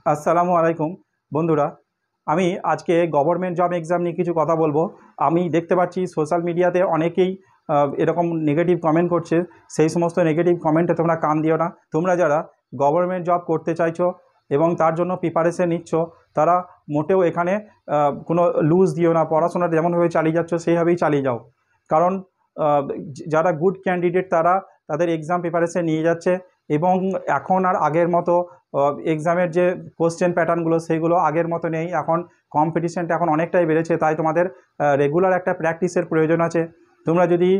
আসসালামু আলাইকুম বন্ধুরা। আমি আজকে গভর্নমেন্ট জব এক্সাম নিয়ে কিছু কথা বলবো। আমি দেখতে পাচ্ছি সোশ্যাল মিডিয়াতে অনেকেই এরকম নেগেটিভ কমেন্ট করছে। সেই সমস্ত নেগেটিভ কমেন্টে তোমরা কান দিও না। তোমরা যারা গভর্নমেন্ট জব করতে চাইছো এবং তার জন্য প্রিপারেশন নিচ্ছ, তারা মোটেও এখানে কোনো লুজ দিও না। পড়াশোনাটা যেমনভাবে চালিয়ে যাচ্ছ সেইভাবেই চালিয়ে যাও। কারণ যারা গুড ক্যান্ডিডেট তারা তাদের এক্সাম প্রিপারেশন নিয়ে যাচ্ছে এবং এখন আর আগের মতো এক্সামের যে কোশ্চেন প্যাটার্নগুলো সেগুলো আগের মতো নেই। এখন কম্পিটিশানটা এখন অনেকটাই বেড়েছে, তাই তোমাদের রেগুলার একটা প্র্যাকটিসের প্রয়োজন আছে। তোমরা যদি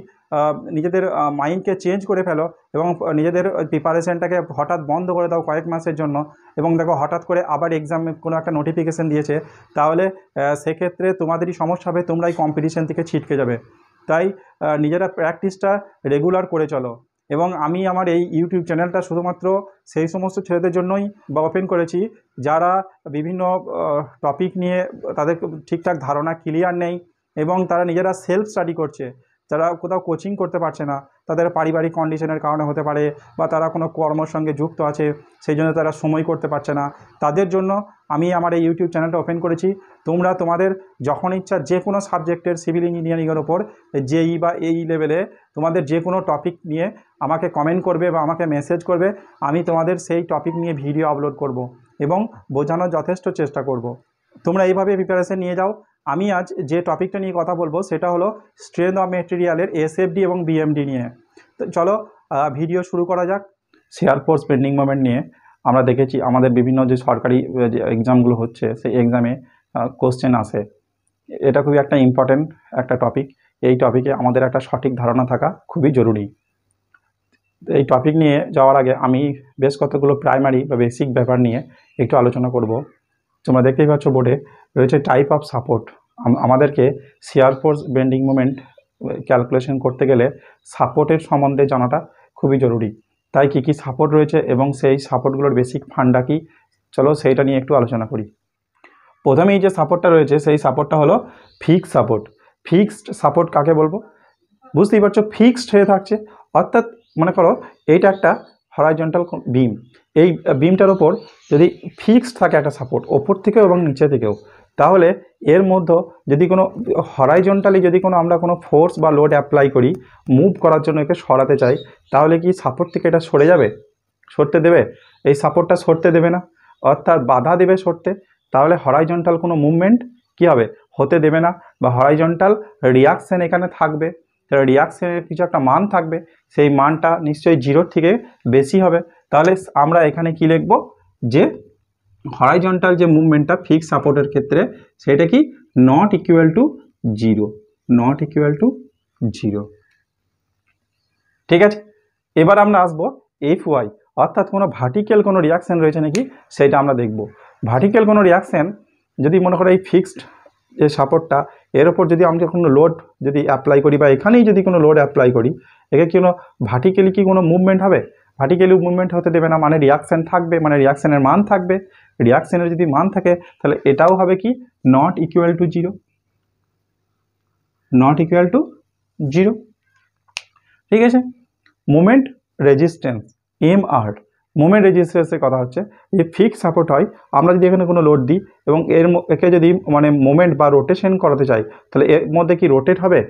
নিজেদের মাইন্ডকে চেঞ্জ করে ফেলো এবং নিজেদের প্রিপারেশনটাকে হঠাৎ বন্ধ করে দাও কয়েক মাসের জন্য, এবং দেখো হঠাৎ করে আবার এক্সামে কোনো একটা নোটিফিকেশান দিয়েছে, তাহলে সেক্ষেত্রে তোমাদেরই সমস্যা হবে, তোমরাই কম্পিটিশান থেকে ছিটকে যাবে। তাই নিজেরা প্র্যাকটিসটা রেগুলার করে চলো। এবং আমি আমার এই ইউটিউব চ্যানেলটা শুধুমাত্র সেই সমস্ত ছেলেদের জন্যই ওপেন করেছি যারা বিভিন্ন টপিক নিয়ে তাদের ঠিকঠাক ধারণা ক্লিয়ার নেই এবং তারা নিজেরা সেলফ স্টাডি করছে। যারা কোথাও কোচিং করতে পারছে না, তাদের পারিবারিক কন্ডিশনের কারণে হতে পারে, বা তারা কোনো কর্মর সঙ্গে যুক্ত আছে সেই জন্য তারা সময় করতে পারছে না, তাদের জন্য আমি আমার এই ইউটিউব চ্যানেলটা ওপেন করেছি। তোমরা তোমাদের যখন ইচ্ছা যে কোনো সাবজেক্টের সিভিল ইঞ্জিনিয়ারিংয়ের ওপর জেই বা এই লেভেলে তোমাদের যে কোনো টপিক নিয়ে আমাকে কমেন্ট করবে বা আমাকে মেসেজ করবে। আমি তোমাদের সেই টপিক নিয়ে ভিডিও আপলোড করব এবং বোঝানোর যথেষ্ট চেষ্টা করব। তোমরা এইভাবে প্রিপারেশন নিয়ে যাও। আমি আজ যে টপিকটা নিয়ে কথা বলবো সেটা হলো স্ট্রেংথ অফ মেটেরিয়ালের এসএফডি এবং বিএমডি নিয়ে। তো চলো ভিডিও শুরু করা যাক। শেয়ার ফোর্স বেন্ডিং মোমেন্ট নিয়ে আমরা দেখেছি আমাদের বিভিন্ন যে সরকারি যে এক্সামগুলো হচ্ছে সেই এক্সামে কোশ্চেন আসে। এটা খুবই একটা ইম্পর্টেন্ট একটা টপিক। এই টপিকে আমাদের একটা সঠিক ধারণা থাকা খুবই জরুরি। এই টপিক নিয়ে যাওয়ার আগে আমি বেশ কতগুলো প্রাইমারি বা বেসিক ব্যাপার নিয়ে একটু আলোচনা করব। তোমরা দেখতেই পাচ্ছ বোর্ডে রয়েছে টাইপ অফ সাপোর্ট। আমাদেরকে share force bending moment calculation করতে গেলে সাপোর্টের সম্বন্ধে জানাটা খুবই জরুরি। তাই কী কী সাপোর্ট রয়েছে এবং সেই সাপোর্টগুলোর বেসিক ফান্ডা কী, চলো সেইটা নিয়ে একটু আলোচনা করি। প্রথমেই যে সাপোর্টটা রয়েছে সেই সাপোর্টটা হলো ফিক্সড সাপোর্ট। ফিক্সড সাপোর্ট কাকে বলবো বুঝতেই পারছো, ফিক্সড হয়ে থাকছে। অর্থাৎ মনে করো এইটা একটা হরাইজন্টাল বিম, এই বিমটার ওপর যদি ফিক্সড থাকে একটা সাপোর্ট ওপর থেকেও এবং নিচে থেকেও, তাহলে এর মধ্যে যদি কোনো হরাইজন্টালি যদি কোনো আমরা কোনো ফোর্স বা লোড অ্যাপ্লাই করি, মুভ করার জন্য একে সরাতে চাই, তাহলে কি সাপোর্ট থেকে এটা সরে যাবে? সরতে দেবে? এই সাপোর্টটা সরতে দেবে না, অর্থাৎ বাধা দেবে সরতে। তাহলে হরাইজন্টাল কোনো মুভমেন্ট কী হবে? হতে দেবে না, বা হরাইজন্টাল রিয়াকশান এখানে থাকবে। তাহলে রিয়াকশানের কিছু একটা মান থাকবে, সেই মানটা নিশ্চয়ই জিরোর থেকে বেশি হবে। তাহলে আমরা এখানে কি লিখব? যে হরাইজন্টাল যে মুভমেন্টটা ফিক্সড সাপোর্টের ক্ষেত্রে সেটা কি not equal to zero, not equal to zero. ঠিক আছে, এবার আমরা আসবো এফ ওয়াই, অর্থাৎ কোনো ভার্টিক্যাল কোনো রিয়াকশান রয়েছে নাকি সেটা আমরা দেখব। ভার্টিক্যাল কোনো রিয়াকশান যদি মনে করো এই ফিক্সড যে সাপোর্টটা এর ওপর যদি আমরা কোনো লোড যদি অ্যাপ্লাই করি বা এখানেই যদি কোনো লোড অ্যাপ্লাই করি, একে কোনো ভার্টিক্যালি কি কোনো মুভমেন্ট হবে? ভার্টিক্যালি মুভমেন্ট হতে দেবে না, মানে রিয়াকশান থাকবে, মানে রিয়াকশানের মান থাকবে। রিয়াকশানের যদি মান থাকে তাহলে এটাও হবে কি not equal to zero, not equal to zero. ঠিক আছে, মোমেন্ট রেজিস্ট্যান্স এমআর, মোমেন্ট রেজিস্ট্যান্সের কথা হচ্ছে যে ফিক্স সাপোর্ট হয়, আমরা যদি এখানে কোনো লোড দিই এবং একে যদি মানে মোমেন্ট বা রোটেশন করাতে চাই, তাহলে এর মধ্যে কি রোটেট হবে?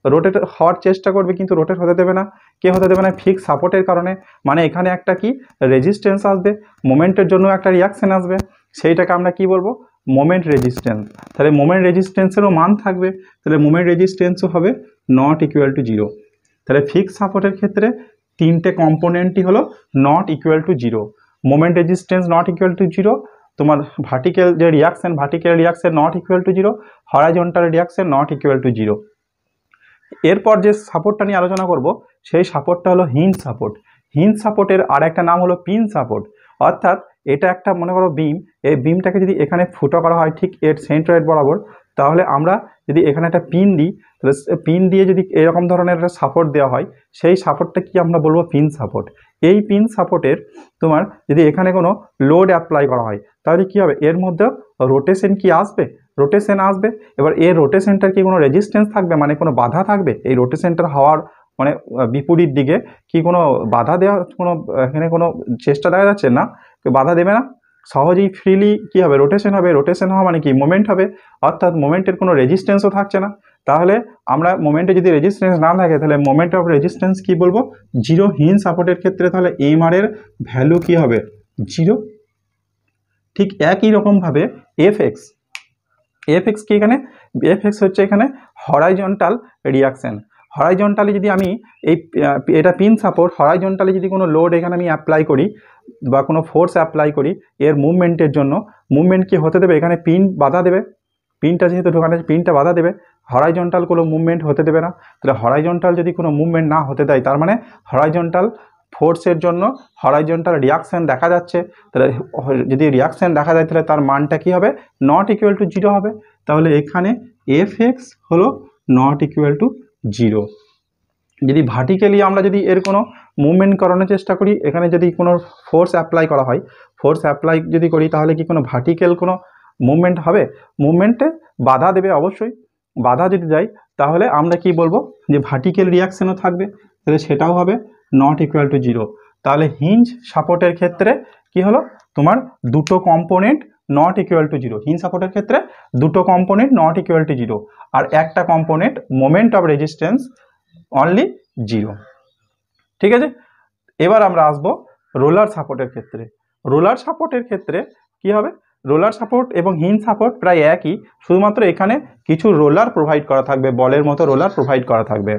রোটেট হওয়ার চেষ্টা করবে কিন্তু রোটেট হতে দেবে না। কে হতে দেবে না? ফিক্স সাপোর্টের কারণে। মানে এখানে একটা কি রেজিস্ট্যান্স আসবে, মোমেন্টের জন্য একটা রিয়াকশান আসবে, সেইটাকে আমরা কি বলবো? Moment resistance. তাহলে মোমেন্ট রেজিস্ট্যান্সেরও মান থাকবে, তাহলে মোমেন্ট রেজিস্ট্যান্সও হবে নট ইকুয়াল টু জিরো। তাহলে ফিক্স সাপোর্টের ক্ষেত্রে তিনটে কম্পোনেন্টই হলো not equal to zero. Moment resistance not equal to zero, তোমার ভার্টিক্যাল যে reaction vertical reaction not equal to zero, horizontal reaction not equal to zero. এরপর যে সাপোর্টটা নিয়ে আলোচনা করব সেই সাপোর্টটা হলো হিঞ্জ সাপোর্ট। হিঞ্জ সাপোর্টের আর একটা নাম হলো পিন সাপোর্ট। অর্থাৎ এটা একটা মনে করো বিম, এই বিমটাকে যদি এখানে ফুটো করা হয় ঠিক এর সেন্ট্রয়েড বরাবর, তাহলে আমরা যদি এখানে একটা পিন দিই, তাহলে পিন দিয়ে যদি এরকম ধরনের একটা সাপোর্ট দেওয়া হয়, সেই সাপোর্টটা কি আমরা বলবো? Pin support. এই পিন সাপোর্টের তোমার যদি এখানে কোনো লোড অ্যাপ্লাই করা হয় তাহলে কি হবে? এর মধ্যে রোটেশন কি আসবে? রোটেশন আসবে। এবার এই রোটেশনটার কি কোনো রেজিস্ট্যান্স থাকবে, মানে কোনো বাধা থাকবে? এই রোটেশনটার হওয়ার মানে বিপরীত দিকে কি কোনো বাধা দেওয়া, কোনো এখানে কোনো চেষ্টা দেখা যাচ্ছে না? বাধা দেবে না। সহজেই ফ্রিলি কী হবে, রোটেশন হবে। রোটেশন হওয়া মানে কি, মোমেন্ট হবে, অর্থাৎ মোমেন্টের কোনো রেজিস্ট্যান্সও থাকছে না। তাহলে আমরা মোমেন্টে যদি রেজিস্ট্যান্স না থাকে তাহলে মোমেন্ট অফ রেজিস্ট্যান্স কি বলবো, জিরো। হিঞ্জ সাপোর্টের ক্ষেত্রে তাহলে এমআর এর ভ্যালু কি হবে, জিরো। ঠিক একই রকমভাবে এফএক্স, এফএক্স কি এখানে, এফএক্স হচ্ছে এখানে হরাইজন্টাল রিয়াকশন। হরাইজন্টালি যদি আমি এটা পিন সাপোর্ট, হরাইজন্টালি যদি কোনো লোড এখানে আমি অ্যাপ্লাই করি বা কোনো ফোর্স অ্যাপ্লাই করি এর মুভমেন্টের জন্য, মুভমেন্ট কি হতে দেবে, এখানে পিন বাধা দেবে। পিনটা যেহেতু ঢোকানো আছে, পিনটা বাধা দেবে, হরাইজন্টাল কোনো মুভমেন্ট হতে দেবে না। তাহলে হরাইজন্টাল যদি কোনো মুভমেন্ট না হতে দেয় তার মানে হরাইজন্টাল ফোর্সের জন্য হরাইজন্টাল রিয়াকশান দেখা যাচ্ছে। তাহলে যদি রিয়াকশান দেখা যায় তাহলে তার মানটা কী হবে, নট ইকুয়াল টু জিরো হবে। তাহলে এখানে এফ এক্স হলো নট ইকুয়াল টু জিরো। যদি ভার্টিক্যালি আমরা যদি এর কোনো মুভমেন্ট করানোর চেষ্টা করি, এখানে যদি কোনো ফোর্স অ্যাপ্লাই করা হয়, ফোর্স অ্যাপ্লাই যদি করি তাহলে কি কোনো ভার্টিক্যাল কোনো মুভমেন্ট হবে, মুভমেন্টে বাধা দেবে অবশ্যই। বাধা যদি দেয় তাহলে আমরা কি বলবো, যে ভার্টিক্যাল রিয়াকশানও থাকবে, তাহলে সেটাও হবে নট ইকুয়াল টু জিরো। তাহলে হিঞ্জ সাপোর্টের ক্ষেত্রে কি হলো, তোমার দুটো component not equal to zero. Hinge সাপোর্টের ক্ষেত্রে দুটো component not equal to zero, আর একটা component moment of resistance only zero. ঠিক আছে, এবার আমরা আসবো রোলার সাপোর্টের ক্ষেত্রে। রোলার সাপোর্টের ক্ষেত্রে কি হবে, রোলার সাপোর্ট এবং হিঞ্জ সাপোর্ট প্রায় একই, শুধুমাত্র এখানে কিছু রোলার প্রোভাইড করা থাকবে, বলের মতো রোলার প্রোভাইড করা থাকবে।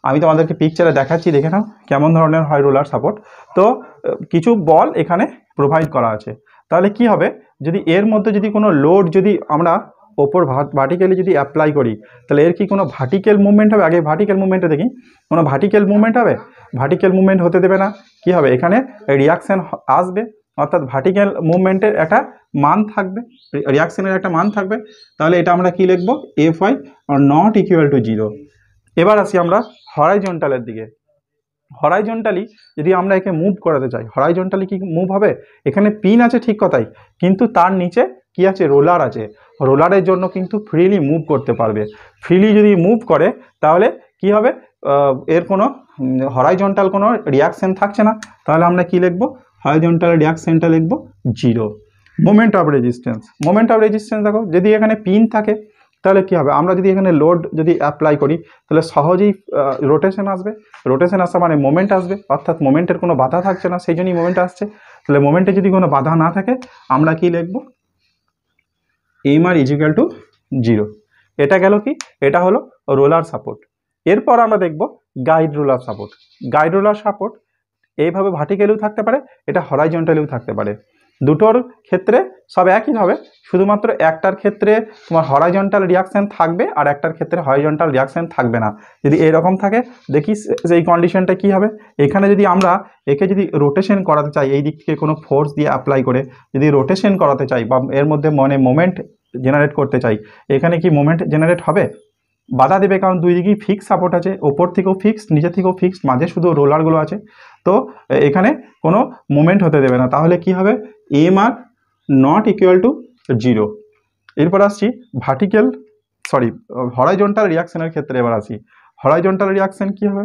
আমি তোমাদেরকে পিকচারে দেখাচ্ছি, দেখে নাও কেমন ধরনের হয় রোলার সাপোর্ট। তো কিছু বল এখানে প্রোভাইড করা আছে। তাহলে কি হবে, যদি এর মধ্যে যদি কোনো লোড যদি আমরা ওপর ভার্টিক্যালি যদি অ্যাপ্লাই করি তাহলে এর কি কোনো ভার্টিক্যাল মুভমেন্ট হবে, আগে ভার্টিক্যাল মুভমেন্টে দেখি, কোনো ভার্টিক্যাল মুভমেন্ট হবে, ভার্টিক্যাল মুভমেন্ট হতে দেবে না। কি হবে, এখানে রিয়াকশান আসবে, অর্থাৎ ভার্টিক্যাল মুভমেন্টের একটা মান থাকবে, রিয়াকশানের একটা মান থাকবে। তাহলে এটা আমরা কি লিখবো, F Y not equal to zero. এবার আসি আমরা হরাইজন্টালের দিকে। হরাইজন্টালি যদি আমরা একে মুভ করাতে চাই, হরাইজন্টালি কি মুভ হবে, এখানে পিন আছে ঠিক কথাই, কিন্তু তার নিচে কি আছে, রোলার আছে। রোলারের জন্য কিন্তু ফ্রিলি মুভ করতে পারবে। ফ্রিলি যদি মুভ করে তাহলে কি হবে, এর কোনো হরাইজন্টাল কোনো রিয়াকশান থাকছে না। তাহলে আমরা কি লিখবো, হরাইজন্টাল রিয়াকশানটা লিখবো zero. Moment of resistance, moment of resistance দেখো, যদি এখানে পিন থাকে তাহলে কি হবে, আমরা যদি এখানে লোড যদি অ্যাপ্লাই করি তাহলে সহজেই রোটেশন আসবে। রোটেশন আসা মানে মোমেন্ট আসবে, অর্থাৎ মোমেন্টের কোনো বাধা থাকছে না, সেই জন্যই মোমেন্ট আসছে। তাহলে মোমেন্টে যদি কোনো বাধা না থাকে আমরা কি লিখবো, M R is equal two zero. এটা গেল কি, এটা হলো রোলার সাপোর্ট। এরপর আমরা দেখব guide roller support. Guide roller support এইভাবে ভার্টিক্যালিও থাকতে পারে, এটা হরাইজন্টালিও থাকতে পারে। দুটোর ক্ষেত্রে সব একই হবে, শুধুমাত্র একটার ক্ষেত্রে তোমার হরাইজন্টাল রিয়াকশান থাকবে আর একটার ক্ষেত্রে হরাইজন্টাল রিয়াকশান থাকবে না। যদি এরকম থাকে দেখি সেই কন্ডিশনটা কি হবে। এখানে যদি আমরা একে যদি রোটেশন করাতে চাই, এই দিক থেকে কোনো ফোর্স দিয়ে অ্যাপ্লাই করে যদি রোটেশন করাতে চাই বা এর মধ্যে মানে মোমেন্ট জেনারেট করতে চাই, এখানে কি মোমেন্ট জেনারেট হবে, বাধা দেবে, কারণ দুই দিকেই ফিক্স সাপোর্ট আছে, ওপর থেকেও ফিক্সড, নিচে থেকেও ফিক্সড, মাঝে শুধু রোলারগুলো আছে, তো এখানে কোনো মুভমেন্ট হতে দেবে না। তাহলে কি হবে, M R not equal to zero. এরপর আসছি ভার্টিক্যাল হরাইজন্টাল রিয়াকশানের ক্ষেত্রে। এবার আসি হরাইজন্টাল রিয়াকশান কি হবে,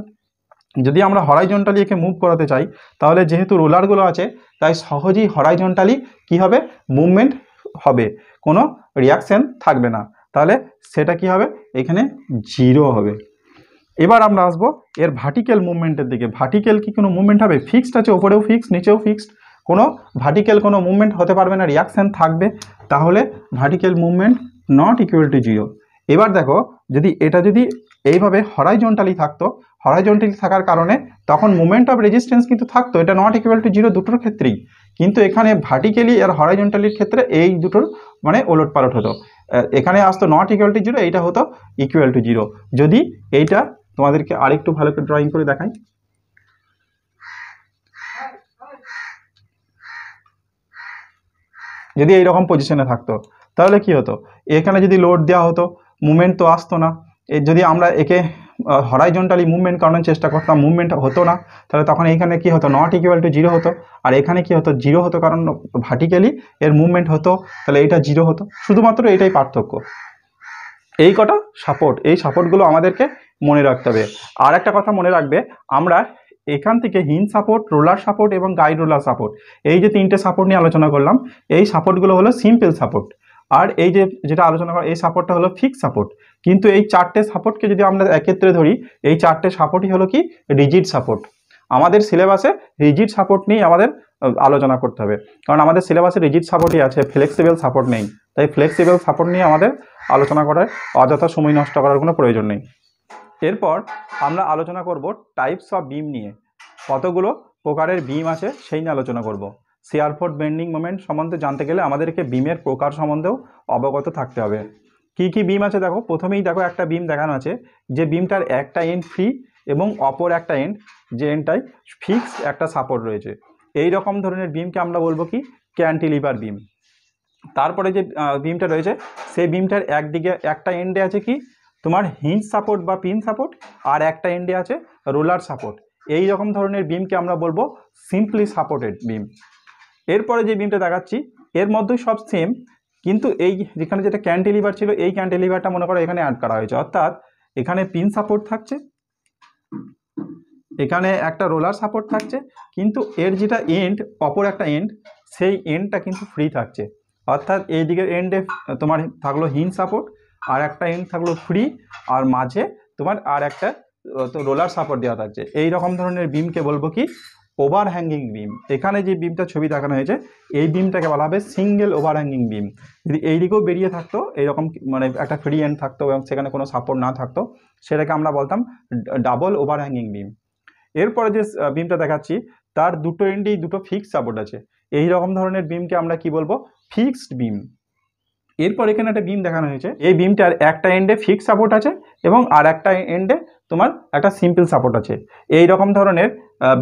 যদি আমরা হরাইজন্টালি একে মুভ করাতে চাই তাহলে যেহেতু রোলারগুলো আছে তাই সহজেই হরাইজন্টালি কি হবে, মুভমেন্ট হবে, কোনো রিয়াকশান থাকবে না। তাহলে সেটা কি হবে, এখানে জিরো হবে। এবার আমরা আসবো এর ভার্টিক্যাল মুভমেন্টের দিকে। ভার্টিক্যাল কি কোনো মুভমেন্ট হবে, ফিক্সড আছে, ওপরেও ফিক্সড নিচেও ফিক্সড, কোনো ভার্টিক্যাল কোনো মুভমেন্ট হতে পারবে না, রিয়াকশান থাকবে। তাহলে vertical movement not equal to zero. এবার দেখো যদি এটা যদি এইভাবে হরাইজন্টালি থাকতো, হরাইজন্টালি থাকার কারণে তখন মোমেন্ট অফ রেজিস্ট্যান্স কিন্তু থাকতো, এটা নট ইকুয়াল টু জিরো দুটোর ক্ষেত্রেই। কিন্তু এখানে ভার্টিক্যালি আর হরাইজন্টালির ক্ষেত্রে এই দুটোর মানে ওলট পালট হতো, এখানে আসতো নট ইকুয়াল টু জিরো, এইটা হতো ইকুয়াল টু জিরো। যদি এইটা তোমাদেরকে আরেকটু ভালো করে ড্রয়িং করে দেখাই, যদি এইরকম পজিশনে থাকতো তাহলে কি হতো, এখানে যদি লোড দেওয়া হতো মুভমেন্ট তো আসতো না। যদি আমরা একে হরাইজন্টালি মুভমেন্ট করানোর চেষ্টা করতাম, মুভমেন্ট হতো না, তাহলে তখন এখানে কি হতো, নট ইকুয়াল টু জিরো হতো। আর এখানে কি হতো, জিরো হতো, কারণ ভার্টিক্যালি এর মুভমেন্ট হতো, তাহলে এটা জিরো হতো। শুধুমাত্র এটাই পার্থক্য। এই কটা সাপোর্ট, এই সাপোর্টগুলো আমাদেরকে মনে রাখতে হবে। আর একটা কথা মনে রাখবে, আমরা এখান থেকে হিঞ্জ সাপোর্ট, রোলার সাপোর্ট এবং গাইড রোলার সাপোর্ট, এই যে তিনটে সাপোর্ট নিয়ে আলোচনা করলাম, এই সাপোর্টগুলো হলো সিম্পল সাপোর্ট। আর এই যে যেটা আলোচনা করা এই সাপোর্টটা হলো ফিক্স সাপোর্ট। কিন্তু এই চারটে সাপোর্টকে যদি আমরা একত্রে ধরি, এই চারটে সাপোর্টই হলো কি রিজিড সাপোর্ট। আমাদের সিলেবাসে রিজিড সাপোর্ট নিয়ে আমাদের আলোচনা করতে হবে, কারণ আমাদের সিলেবাসে রিজিড সাপোর্টই আছে, ফ্লেক্সিবল সাপোর্ট নেই। তাই ফ্লেক্সিবল সাপোর্ট নিয়ে আমাদের আলোচনা করার অযথা সময় নষ্ট করার কোনো প্রয়োজন নেই। এরপর আমরা আলোচনা করব টাইপস অফ বিম নিয়ে। কতগুলো প্রকারের বিম আছে সেই নিয়ে আলোচনা করব। শিয়ারফোর্স বেন্ডিং মোমেন্ট সম্বন্ধে জানতে গেলে আমাদেরকে বিমের প্রকার সম্বন্ধেও অবগত থাকতে হবে। কি কি বিম আছে দেখো, প্রথমেই দেখো একটা বিম দেখানো আছে, যে বিমটার একটা এন্ড ফ্রি এবং অপর একটা এন্ড, যে এন্ডটাই ফিক্সড একটা সাপোর্ট রয়েছে। এই রকম ধরনের বিমকে আমরা বলবো কি ক্যান্টিলিভার বিম। তারপরে যে বিমটা রয়েছে সেই বিমটার একদিকে একটা এন্ডে আছে কি তোমার হিঞ্জ সাপোর্ট বা পিন সাপোর্ট, আর একটা এন্ডে আছে রোলার সাপোর্ট। এই রকম ধরনের বিমকে আমরা বলবো সিম্পলি সাপোর্টেড বিম। এরপরে যে বিমটা দেখাচ্ছি এর মধ্যেই সব সেম, কিন্তু এই যেখানে যেটা ক্যান্টিলিভার ছিল এই ক্যান্টিলিভারটা মনে করো এখানে অ্যাড করা হয়েছে, অর্থাৎ এখানে পিন সাপোর্ট থাকছে, এখানে একটা রোলার সাপোর্ট থাকছে, কিন্তু এর যেটা এন্ড অপর একটা এন্ড সেই এন্ডটা কিন্তু ফ্রি থাকছে। অর্থাৎ এই দিকের এন্ডে তোমার থাকলো হিঞ্জ সাপোর্ট, আর একটা এন্ড থাকলো ফ্রি, আর মাঝে তোমার আর একটা রোলার সাপোর্ট দেওয়া থাকছে। এই রকম ধরনের বিমকে বলবো কি ওভার হ্যাঙ্গিং বিম। এখানে যে বিমটা ছবি দেখানো হয়েছে এই বিমটাকে বলা হবে সিঙ্গেল ওভার হ্যাঙ্গিং বিম। যদি এই দিকেও বেরিয়ে থাকতো এইরকম মানে একটা ফ্রি এন্ড থাকতো এবং সেখানে কোনো সাপোর্ট না থাকতো, সেটাকে আমরা বলতাম ডাবল ওভার হ্যাঙ্গিং বিম। এরপরে যে বিমটা দেখাচ্ছি তার দুটো এন্ডেই দুটো ফিক্সড সাপোর্ট আছে, এই রকম ধরনের বিমকে আমরা কি বলবো ফিক্সড বিম। এরপর এখানে একটা বিম দেখানো হয়েছে, এই বিমটার একটা এন্ডে ফিক্সড সাপোর্ট আছে এবং আর একটা এন্ডে তোমার একটা সিম্পল সাপোর্ট আছে। এই রকম ধরনের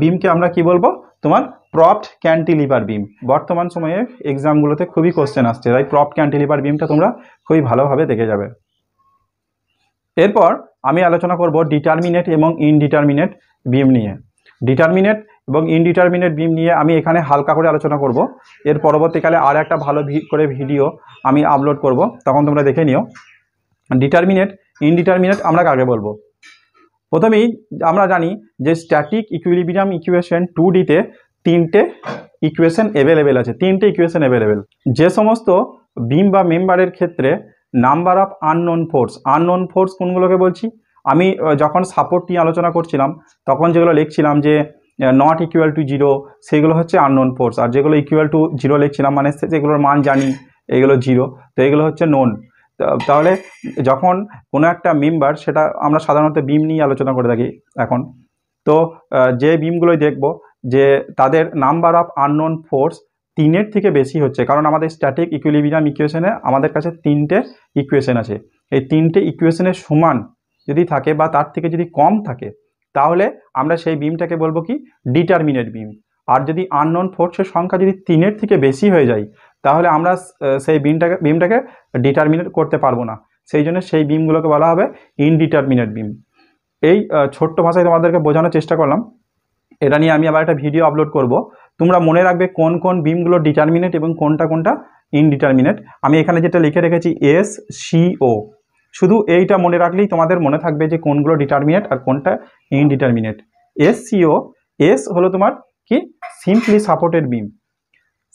বিমকে আমরা কি বলবো তোমার প্রপড ক্যান্টিলিভার বিম। বর্তমান সময়ে এক্সামগুলোতে খুবই কোশ্চেন আসছে, তাই প্রপড ক্যান্টিলিভার বিমটা তোমরা খুবই ভালোভাবে দেখে যাবে। এরপর আমি আলোচনা করব ডিটারমিনেট এবং ইনডিটারমিনেট বিম নিয়ে। ডিটারমিনেট এবং ইনডিটারমিনেট বিম নিয়ে আমি এখানে হালকা করে আলোচনা করব। এর পরবর্তীকালে আর একটা ভালো করে ভিডিও আমি আপলোড করব, তখন তোমরা দেখে নিও। ডিটারমিনেট ইনডিটারমিনেট আমরা কাকে বলবো। প্রথমেই আমরা জানি যে স্ট্যাটিক ইকুইলিব্রিয়াম ইকুয়েশন 2Dতে তিনটে ইকুয়েশন অ্যাভেলেবেল আছে, তিনটে ইকুয়েশন অ্যাভেলেবেল। যে সমস্ত বিম বা মেম্বারের ক্ষেত্রে নাম্বার অফ আননোন ফোর্স কোনগুলোকে বলছি, আমি যখন সাপোর্ট নিয়ে আলোচনা করছিলাম তখন যেগুলো লিখছিলাম যে নট ইকুয়াল টু 0 সেগুলো হচ্ছে আননোন ফোর্স, আর যেগুলো ইকুয়াল টু 0 লিখছিলাম মানে যেগুলোর মান জানি এগুলো 0, তো এগুলো হচ্ছে নোন। তাহলে যখন কোনো একটা মেম্বার, সেটা আমরা সাধারণত বিম নিয়ে আলোচনা করে থাকি এখন, তো যে বিমগুলোই দেখব যে তাদের নাম্বার অফ আননোন ফোর্স 3-এর থেকে বেশি হচ্ছে, কারণ আমাদের স্ট্যাটিক ইকুইলিব্রিয়াম ইকুয়েশনে আমাদের কাছে তিনটে ইকুয়েশন আছে। এই তিনটে ইকুয়েশনের সমান যদি থাকে বা তার থেকে যদি কম থাকে তাহলে আমরা সেই বিমটাকে বলবো কি ডিটারমিনেট বিম। আর যদি আননোন ফোর্সের সংখ্যা যদি 3-এর থেকে বেশি হয়ে যায় তাহলে আমরা সেই বিমটাকে ডিটারমিনেট করতে পারবো না, সেই জন্য সেই বিমগুলোকে বলা হবে ইনডিটারমিনেট বিম। এই ছোট্ট ভাষায় তোমাদেরকে বোঝানোর চেষ্টা করলাম, এটা নিয়ে আমি আবার একটা ভিডিও আপলোড করব। তোমরা মনে রাখবে কোন কোন বিমগুলো ডিটারমিনেট এবং কোনটা কোনটা ইনডিটারমিনেট। আমি এখানে যেটা লিখে রেখেছি SCO, শুধু এইটা মনে রাখলেই তোমাদের মনে থাকবে যে কোনগুলো ডিটারমিনেট আর কোনটা ইনডিটারমিনেট। SCO, এস হলো তোমার কি সিম্পলি সাপোর্টেড বিম,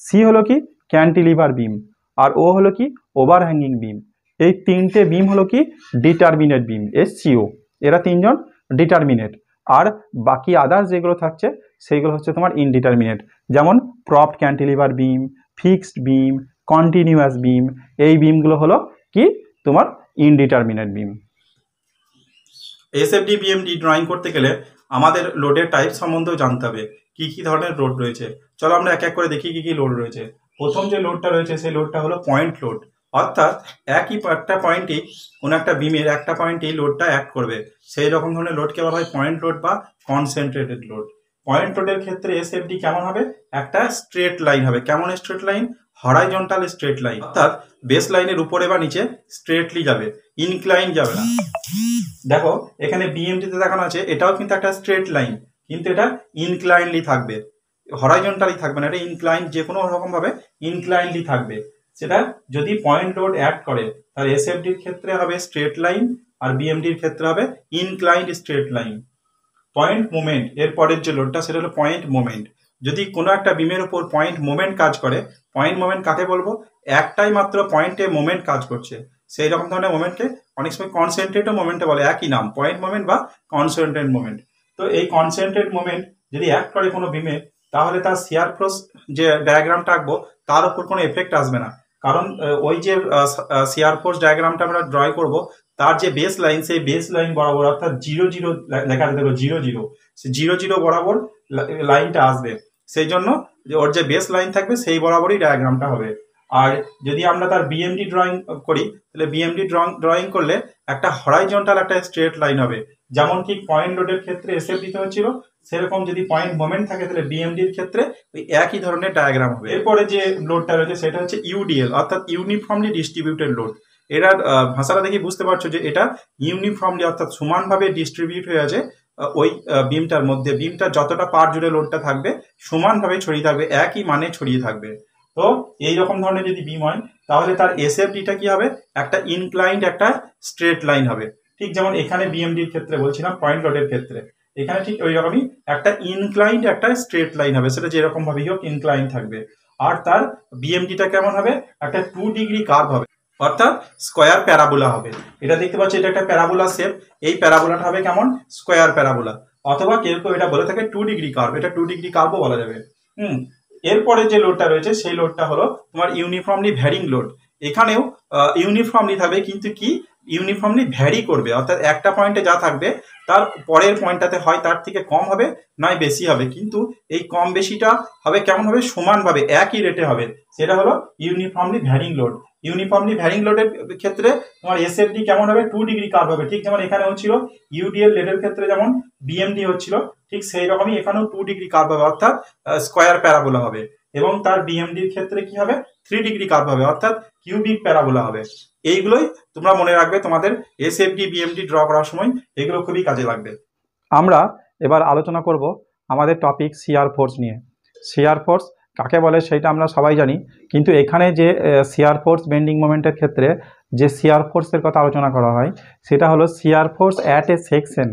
সি হলো কি ক্যান্টিলিভার বিম, আর ও হলো কি ওভার হ্যাঙ্গিং বিম। এই তিনটে বিম হলো কি ডিটারমিনেট বিম, SCO, এরা তিনজন ডিটারমিনেট। আর বাকি আদার্স যেগুলো থাকছে সেইগুলো হচ্ছে তোমার ইনডিটারমিনেট, যেমন প্রপড ক্যান্টিলিভার বিম, ফিক্সড বিম, কন্টিনিউয়াস বিম। এই বিমগুলো হলো কি তোমার ইনডিটারমিনেট বিম। এসএফডি বিএমডি ড্রয়িং করতে গেলে আমাদের লোডের টাইপ সম্বন্ধেও জানতে হবে, কি কি ধরনের লোড রয়েছে। চলো আমরা এক এক করে দেখি কি কি লোড রয়েছে। প্রথম যে লোডটা রয়েছে সেই লোডটা হলো পয়েন্ট লোড, অর্থাৎ একটা পয়েন্টেই কোনো একটা বিমের একটা পয়েন্টেই লোডটা অ্যাক্ট করবে, সেই রকম ধরনের লোডকে বলা হয় পয়েন্ট লোড বা কনসেন্ট্রেটেড লোড। পয়েন্ট লোডের ক্ষেত্রে এসএফডি কেমন হবে, একটা স্ট্রেট লাইন হবে। কেমন straight line, horizontal straight line, অর্থাৎ বেস লাইনের উপরে বা নিচে স্ট্রেটলি যাবে, ইনক্লাইন যাবে না। দেখো এখানে বিএমডিতে দেখানো আছে, এটাও কিন্তু একটা স্ট্রেট লাইন, কিন্তু এটা ইনক্লাইনলি থাকবে, হরাইজন্টালি থাকবে না, এটা ইনক্লাইন, যে কোনো রকম ভাবে ইনক্লাইনলি থাকবে। সেটা যদি পয়েন্ট লোড অ্যাড করে তাহলে এসএফডির ক্ষেত্রে হবে স্ট্রেট লাইন, আর বিএমডির ক্ষেত্রে হবে inclined straight line. Point moment এর পরের যে লোডটা সেটা হলো পয়েন্ট মোমেন্ট। যদি কোনো একটা বিমের উপর পয়েন্ট মোমেন্ট কাজ করে, পয়েন্ট মোমেন্ট কাকে বলবো? একটাই মাত্র পয়েন্টে মোমেন্ট কাজ করছে, সেই রকম ধরনের মোমেন্টকে অনেক সময় কনসেন্ট্রেটও মোমেন্টে বলে, একই নাম, পয়েন্ট মোমেন্ট বা কনসেন্ট্রেট মোমেন্ট। তো এই কনসেন্ট্রেট মোমেন্ট যদি অ্যাক্ট করে কোনো বিমে, তাহলে তার শিয়ার ফোর্স যে ডায়াগ্রামটা আঁকবো তার উপর কোনো এফেক্ট আসবে না। কারণ ওই যে শিয়ার ফোর্স ডায়াগ্রামটা আমরা ড্র করব, তার যে বেস লাইন, সেই বেস লাইন বরাবর অর্থাৎ 0 0 লেখা আছে, দেখো 0 0, সে 0 0 বরাবর লাইনটা আসবে। সেই জন্য যে ওর যে বেস লাইন থাকবে সেই বরাবরই ডায়াগ্রামটা হবে। আর যদি আমরা তার বিএমডি ড্রয়িং করি, তাহলে বিএমডি ড্রয়িং করলে একটা হরাইজন্টাল একটা স্ট্রেট লাইন হবে। যেমন ঠিক পয়েন্ট লোডের ক্ষেত্রে এসএফ দিতে হচ্ছিল, সেরকম যদি পয়েন্ট মোমেন্ট থাকে তাহলে বিএমডির ক্ষেত্রে ওই একই ধরনের ডায়াগ্রাম হবে। এরপরে যে লোডটা রয়েছে সেটা হচ্ছে ইউডিএল, অর্থাৎ ইউনিফর্মলি ডিস্ট্রিবিউটেড লোড। এটার ভাষাটা দেখে বুঝতে পারছো যে এটা ইউনিফর্মলি অর্থাৎ সমানভাবে ডিস্ট্রিবিউট হয়ে আছে ওই বিমটার মধ্যে। বিমটার যতটা পার জুড়ে লোডটা থাকবে সমানভাবে ছড়িয়ে থাকবে, একই মানে ছড়িয়ে থাকবে। তো এই রকম ধরনের যদি বিম হয়, তাহলে তার এসএফডিটা কি হবে? একটা ইনক্লাইন্ড একটা স্ট্রেট লাইন হবে। ঠিক যেমন এখানে বিএমডির ক্ষেত্রে বলছিলাম, পয়েন্ট লোডের ক্ষেত্রে এখানে ঠিক ওই রকমই একটা ইনক্লাইন্ড একটা স্ট্রেট লাইন হবে, সেটা যেরকম ভাবেই হোক ইনক্লাইন্ড থাকবে। আর তার বিএমডিটা কেমন হবে? একটা 2 ডিগ্রি কার্ভ হবে, অর্থাৎ স্কোয়ার প্যারাবোলা হবে। এটা দেখতে পাচ্ছি, এটা একটা প্যারাবোলা শেপ। এই প্যারাবোলাটা হবে কেমন? স্কোয়ার প্যারাবোলা, অথবা কেউ কেউ এটা বলে থাকে 2 ডিগ্রি কার্ভ, এটা 2 ডিগ্রি কার্ভও বলা যাবে। এরপরে যে লোডটা রয়েছে সেই লোডটা হলো তোমার ইউনিফর্মলি ভ্যারিং লোড। এখানেও ইউনিফর্মলি থাকবে, কিন্তু কি ইউনিফর্মলি ভ্যারি করবে, অর্থাৎ একটা পয়েন্টে যা থাকবে তার পরের পয়েন্টটাতে হয় তার থেকে কম হবে, নয় বেশি হবে। কিন্তু এই কম বেশিটা হবে কেমন হবে? সমানভাবে একই রেটে হবে। সেটা হলো uniformly varying load. Uniformly varying লোডের ক্ষেত্রে তোমার এসএফডি কেমন হবে? 2 ডিগ্রি কার্ভ হবে। ঠিক যেমন এখানে হচ্ছিল ইউডিএল লেডের ক্ষেত্রে যেমন বিএমডি হচ্ছিল, ঠিক সেই রকমই এখানেও 2 ডিগ্রি কার্ভ হবে, অর্থাৎ স্কোয়ার প্যারাবোলা হবে। এবং তার বিএমডির ক্ষেত্রে কি হবে? 3 ডিগ্রি কার্ভ হবে, অর্থাৎ কিউবিক প্যারাবোলা হবে। এইগুলোই তোমরা মনে রাখবে তোমাদের এসএফডি বিএমডি ড্র করার সময়, এগুলো খুবই কাজে লাগবে। আমরা এবার আলোচনা করব আমাদের টপিক শিয়ার ফোর্স নিয়ে। শিয়ার ফোর্স কাকে বলে সেটা আমরা সবাই জানি, কিন্তু এখানে যে শিয়ার ফোর্স বেন্ডিং মোমেন্টের ক্ষেত্রে যে শিয়ার ফোর্সের কথা আলোচনা করা হয় সেটা হলো shear force at a section.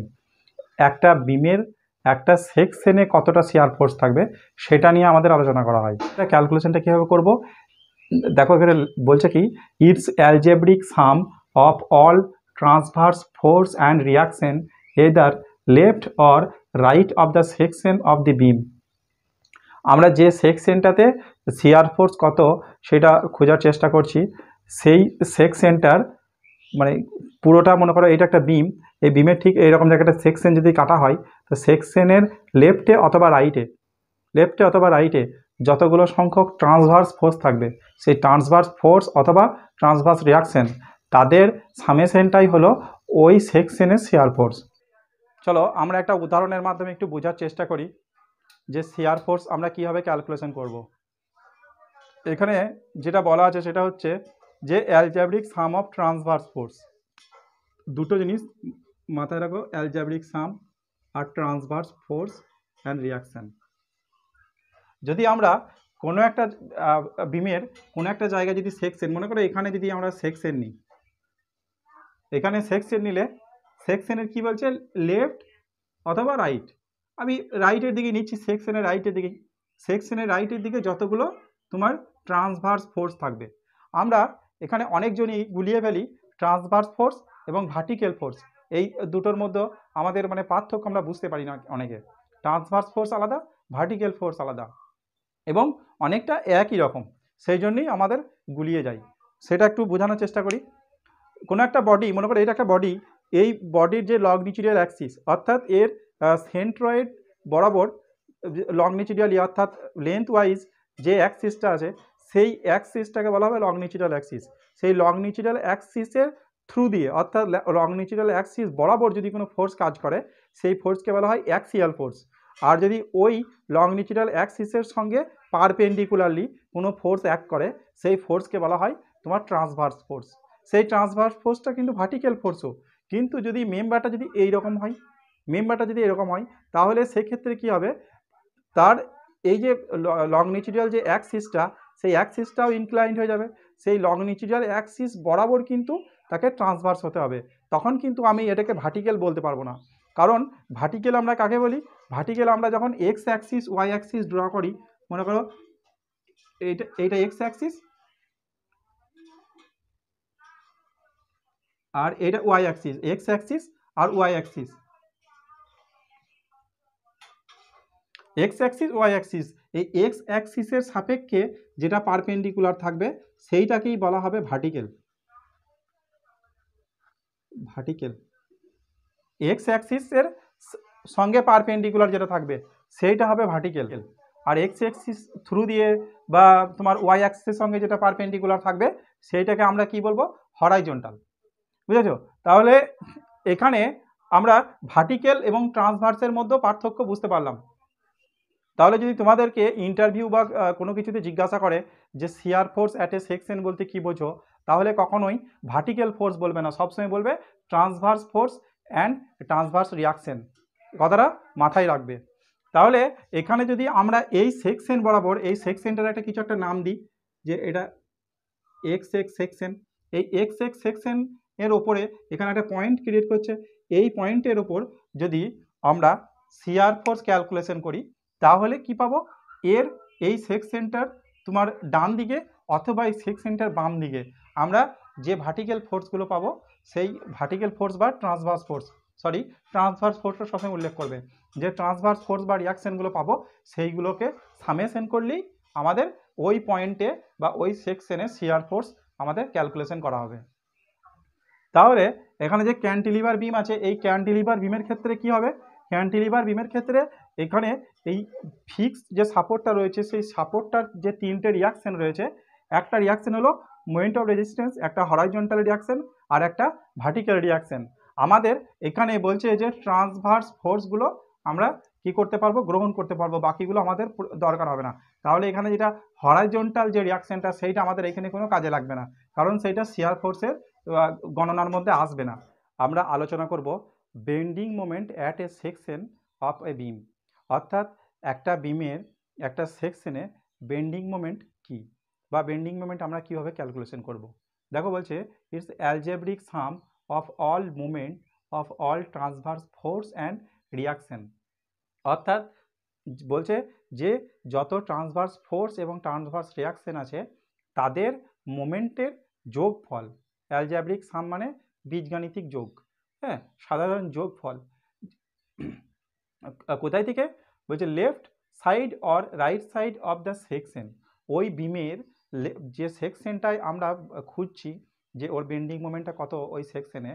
একটা বিমের একটা সেকশনে কতটা শিয়ার ফোর্স থাকবে সেটা নিয়ে আমাদের আলোচনা করা হয়। এটা ক্যালকুলেশনটা কীভাবে করব? দেখো এখানে বলছে কি, it's algebraic sum of all transverse force and reaction either left or right of the section of the beam. আমরা যে সেকশনটাতে শিয়ার ফোর্স কত সেটা খোঁজার চেষ্টা করছি, সেই সেকশনটার মানে পুরোটা, মনে করো এটা একটা বিম, এই বিমের ঠিক এইরকম জায়গাটা সেকশন যদি কাটা হয়, তো সেকশনের লেফটে অথবা রাইটে যতগুলো সংখ্যক ট্রান্সভার্স ফোর্স থাকবে, সেই ট্রান্সভার্স ফোর্স অথবা ট্রান্সভার্স রিয়াকশন তাদের সামেশনটাই হলো ওই সেকশনের শিয়ার ফোর্স। চলো আমরা একটা উদাহরণের মাধ্যমে একটু বোঝার চেষ্টা করি যে শিয়ার ফোর্স আমরা কীভাবে ক্যালকুলেশন করব। এখানে যেটা বলা আছে সেটা হচ্ছে যে algebraic sum of transverse force. দুটো জিনিস মাথায় রাখো, অ্যালজেব্রিক সাম আর ট্রান্সভার্স ফোর্স অ্যান্ড রিয়াকশান। যদি আমরা কোনো একটা বিমের কোনো একটা জায়গায় যদি সেকশন, মনে করো এখানে যদি আমরা সেকশন নিই, এখানে সেকশন নিলে সেকশনের কি বলছে? লেফট অথবা রাইট। আমি রাইটের দিকে নিচ্ছি, সেকশনের রাইটের দিকে যতগুলো তোমার ট্রান্সভার্স ফোর্স থাকবে। আমরা এখানে অনেকজনই গুলিয়ে ফেলি ট্রান্সভার্স ফোর্স এবং ভার্টিক্যাল ফোর্স, এই দুটোর মধ্যে আমাদের মানে পার্থক্য আমরা বুঝতে পারি না অনেকে। ট্রান্সভার্স ফোর্স আলাদা, ভার্টিক্যাল ফোর্স আলাদা, এবং অনেকটা একই রকম, সেই জন্যই আমাদের গুলিয়ে যায়। সেটা একটু বোঝানোর চেষ্টা করি। কোনো একটা বডি, মনে করো এটা একটা বডি, এই বডির যে লংনিচুডিয়াল অ্যাক্সিস, অর্থাৎ এর সেন্ট্রয়েড বরাবর লংনিচুডিয়ালি অর্থাৎ লেন্থ ওয়াইজ যে অ্যাক্সিসটা আছে, সেই অ্যাক্সিসটাকে বলা হবে লংনিচুডিয়াল অ্যাক্সিস। সেই লংনিচুডিয়াল অ্যাক্সিসের থ্রু দিয়ে, অর্থাৎ লংনিচুডিয়াল অ্যাক্সিস বরাবর যদি কোনো ফোর্স কাজ করে, সেই ফোর্সকে বলা হয় অ্যাক্সিয়াল ফোর্স। আর যদি ওই লংনিচুডিয়াল অ্যাক্সিসের সঙ্গে পারপেন্ডিকুলারলি কোনো ফোর্স অ্যাক্ট করে, সেই ফোর্সকে বলা হয় তোমার ট্রান্সভার্স ফোর্স। সেই ট্রান্সভার্স ফোর্সটা কিন্তু ভার্টিক্যাল ফোর্সও। কিন্তু যদি মেম্বারটা যদি এইরকম হয়, তাহলে সেক্ষেত্রে কি হবে? তার এই যে লংনিচুডিয়াল যে অ্যাক্সিসটা, সেই অ্যাক্সিসটাও ইনক্লাইন্ড হয়ে যাবে। সেই লংনিচুডিয়াল অ্যাক্সিস বরাবর কিন্তু তাকে ট্রান্সভার্স হতে হবে। তখন কিন্তু আমি এটাকে ভার্টিক্যাল বলতে পারবো না, কারণ ভার্টিক্যাল আমরা কাকে বলি, ভার্টিক্যাল আমরা যখন X axis Y axis draw করি, মনে করো এইটা এক্স অ্যাক্সিস আর এটা ওয়াই অ্যাক্সিস, এক্স অ্যাক্সিস আর Y axis, X axis Y axis, এই এক্স অ্যাক্সিসের সাপেক্ষে যেটা পারপেন্ডিকুলার থাকবে সেইটাকেই বলা হবে ভার্টিক্যাল। ভার্টিক্যাল এক্স অ্যাক্সিসের সঙ্গে পারপেন্ডিকুলার যেটা থাকবে সেইটা হবে ভার্টিক্যাল। আর এক্স অ্যাক্সিস থ্রু দিয়ে বা তোমার ওয়াই অ্যাক্সিসের সঙ্গে যেটা পারপেন্ডিকুলার থাকবে সেইটাকে আমরা কি বলবো, হরাইজন্টাল। বুঝেছো? তাহলে এখানে আমরা ভার্টিক্যাল এবং ট্রান্সভার্সের মধ্যে পার্থক্য বুঝতে পারলাম। তাহলে যদি তোমাদেরকে ইন্টারভিউ বা কোনো কিছুতে জিজ্ঞাসা করে যে shear force at a section বলতে কি বোঝো, তাহলে কখনোই ভার্টিক্যাল ফোর্স বলবে না, সবসময় বলবে transverse force and transverse reaction, কথাটা মাথায় রাখবে। তাহলে এখানে যদি আমরা এই সেকশন বরাবর এই সেকশনটার একটা কিছু একটা নাম দিই, যে এটা এক্স এক্স সেকশন, এই এক্স এক্স সেকশন এর ওপরে এখানে একটা পয়েন্ট ক্রিয়েট করছে, এই পয়েন্টের ওপর যদি আমরা শিয়ার ফোর্স ক্যালকুলেশন করি তাহলে কি পাবো, এর এই সেকশনটার তোমার ডান দিকে অথবা এই সেকশনটার বাম দিকে আমরা যে ভার্টিক্যাল ফোর্সগুলো পাবো সেই ভার্টিক্যাল ফোর্স বা ট্রান্সভার্স ফোর্স, সরি ট্রান্সভার্স ফোর্সটা সবসময় উল্লেখ করবে, যে ট্রান্সভার্স ফোর্স বা রিয়াকশনগুলো পাবো সেইগুলোকে সামেশন করলেই আমাদের ওই পয়েন্টে বা ওই সেকশনে শিয়ার ফোর্স আমাদের ক্যালকুলেশন করা হবে। তাহলে এখানে যে ক্যান্টিলিভার বিম আছে, এই ক্যান্টিলিভার বিমের ক্ষেত্রে কি হবে, ক্যান্টিলিভার বিমের ক্ষেত্রে এখানে এই ফিক্সড যে সাপোর্টটা রয়েছে সেই সাপোর্টটার যে তিনটে রিয়াকশন রয়েছে, একটা রিয়াকশন হলো মোমেন্ট অফ রেজিস্ট্যান্স, একটা হরাইজন্টাল রিয়াকশন আর একটা ভার্টিক্যাল রিয়াকশন। আমাদের এখানে বলছে যে ট্রান্সভার্স ফোর্সগুলো আমরা কি করতে পারবো, গ্রহণ করতে পারবো, বাকিগুলো আমাদের দরকার হবে না। তাহলে এখানে যেটা হরাইজন্টাল যে রিয়াকশনটা সেইটা আমাদের এখানে কোনো কাজে লাগবে না, কারণ সেইটা শিয়ার ফোর্সের গণনার মধ্যে আসবে না। আমরা আলোচনা করব bending moment at a section of a beam, অর্থাৎ একটা বিমের একটা সেকশনে বেন্ডিং মোমেন্ট কি বা বেন্ডিং মোমেন্ট আমরা কিভাবে ক্যালকুলেশন করব। দেখো বলছে it's algebraic sum of all moment of all transverse force and reaction, অর্থাৎ বলছে যে যত ট্রান্সভার্স ফোর্স এবং ট্রান্সভার্স রিয়াকশন আছে তাদের মোমেন্টের যোগফল, অ্যালজেব্রিক সাম মানে বীজগাণিতিক যোগ, হ্যাঁ সাধারণ যোগফল। কোথায় থেকে বলছে, left side or right side of the section, ওই বিমের যে সেকশনটায় আমরা খুঁজছি যে ওর বেন্ডিং মোমেন্টটা কত ওই সেকশনে,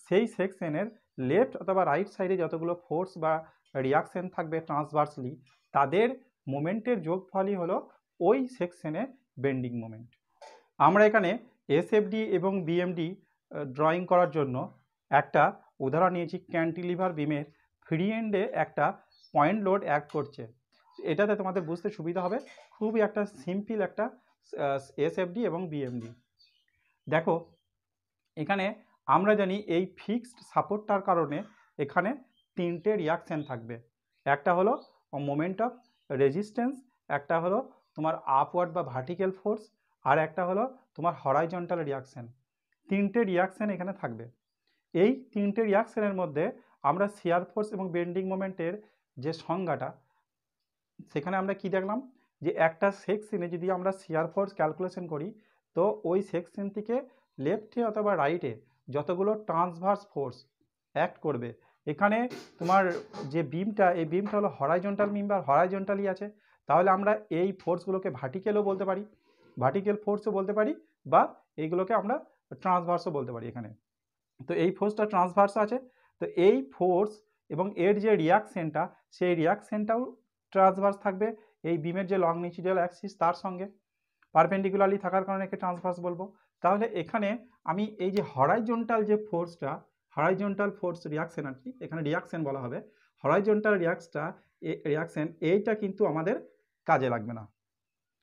সেই সেকশনের লেফট অথবা রাইট সাইডে যতগুলো ফোর্স বা রিয়াকশন থাকবে ট্রান্সভার্সলি তাদের মোমেন্টের যোগফলই হলো ওই সেকশনে বেন্ডিং মোমেন্ট। আমরা এখানে এসএফডি এবং বিএমডি ড্রয়িং করার জন্য একটা উদাহরণ নিয়েছি, ক্যান্টিলিভার বিমের ফ্রি এন্ডে একটা পয়েন্ট লোড অ্যাক্ট করছে, এটাতে তোমাদের বুঝতে সুবিধা হবে, খুবই একটা সিম্পল একটা এসএফডি এবং বিএমডি। দেখো এখানে আমরা জানি এই ফিক্সড সাপোর্টটার কারণে এখানে তিনটে রিয়াকশন থাকবে, একটা হলো মোমেন্ট অফ রেজিস্ট্যান্স, একটা হলো তোমার আপওয়ার্ড বা ভার্টিক্যাল ফোর্স, আর একটা হলো তোমার হরাইজন্টাল রিয়াকশন। তিনটে রিয়াকশন এখানে থাকবে। এই তিনটে রিয়াকশনের মধ্যে আমরা শিয়ার ফোর্স এবং বেন্ডিং মোমেন্টের যে সংজ্ঞাটা সেখানে আমরা কি দেখলাম, যে একটা সেকশনে যদি আমরা শিয়ার ফোর্স ক্যালকুলেশন করি তো ওই সেকশন থেকে লেফটে অথবা রাইটে যতগুলো ট্রান্সভার্স ফোর্স অ্যাক্ট করবে, এখানে তোমার যে বিমটা এই বিমটা হলো হরাইজন্টাল বিম বা হরাইজন্টালি আছে, তাহলে আমরা এই ফোর্সগুলোকে ভার্টিক্যালও বলতে পারি, ভার্টিক্যাল ফোর্সও বলতে পারি, বা এইগুলোকে আমরা ট্রান্সভার্সও বলতে পারি। এখানে তো এই ফোর্সটা ট্রান্সভার্স আছে, তো এই ফোর্স এবং এর যে রিয়াকশনটা সেই রিয়াকশনটাও ট্রান্সভার্স থাকবে এই বিমের যে লংজিটিউডাল অ্যাক্সিস তার সঙ্গে পারপেন্ডিকুলারলি থাকার কারণে একে ট্রান্সভার্স বলবো। তাহলে এখানে আমি এই যে হরাইজন্টাল যে ফোর্সটা, হরাইজন্টাল ফোর্স রিয়াকশন আর কি, এখানে রিয়াকশন বলা হবে, হরাইজন্টাল রিয়াকশন এইটা কিন্তু আমাদের কাজে লাগবে না,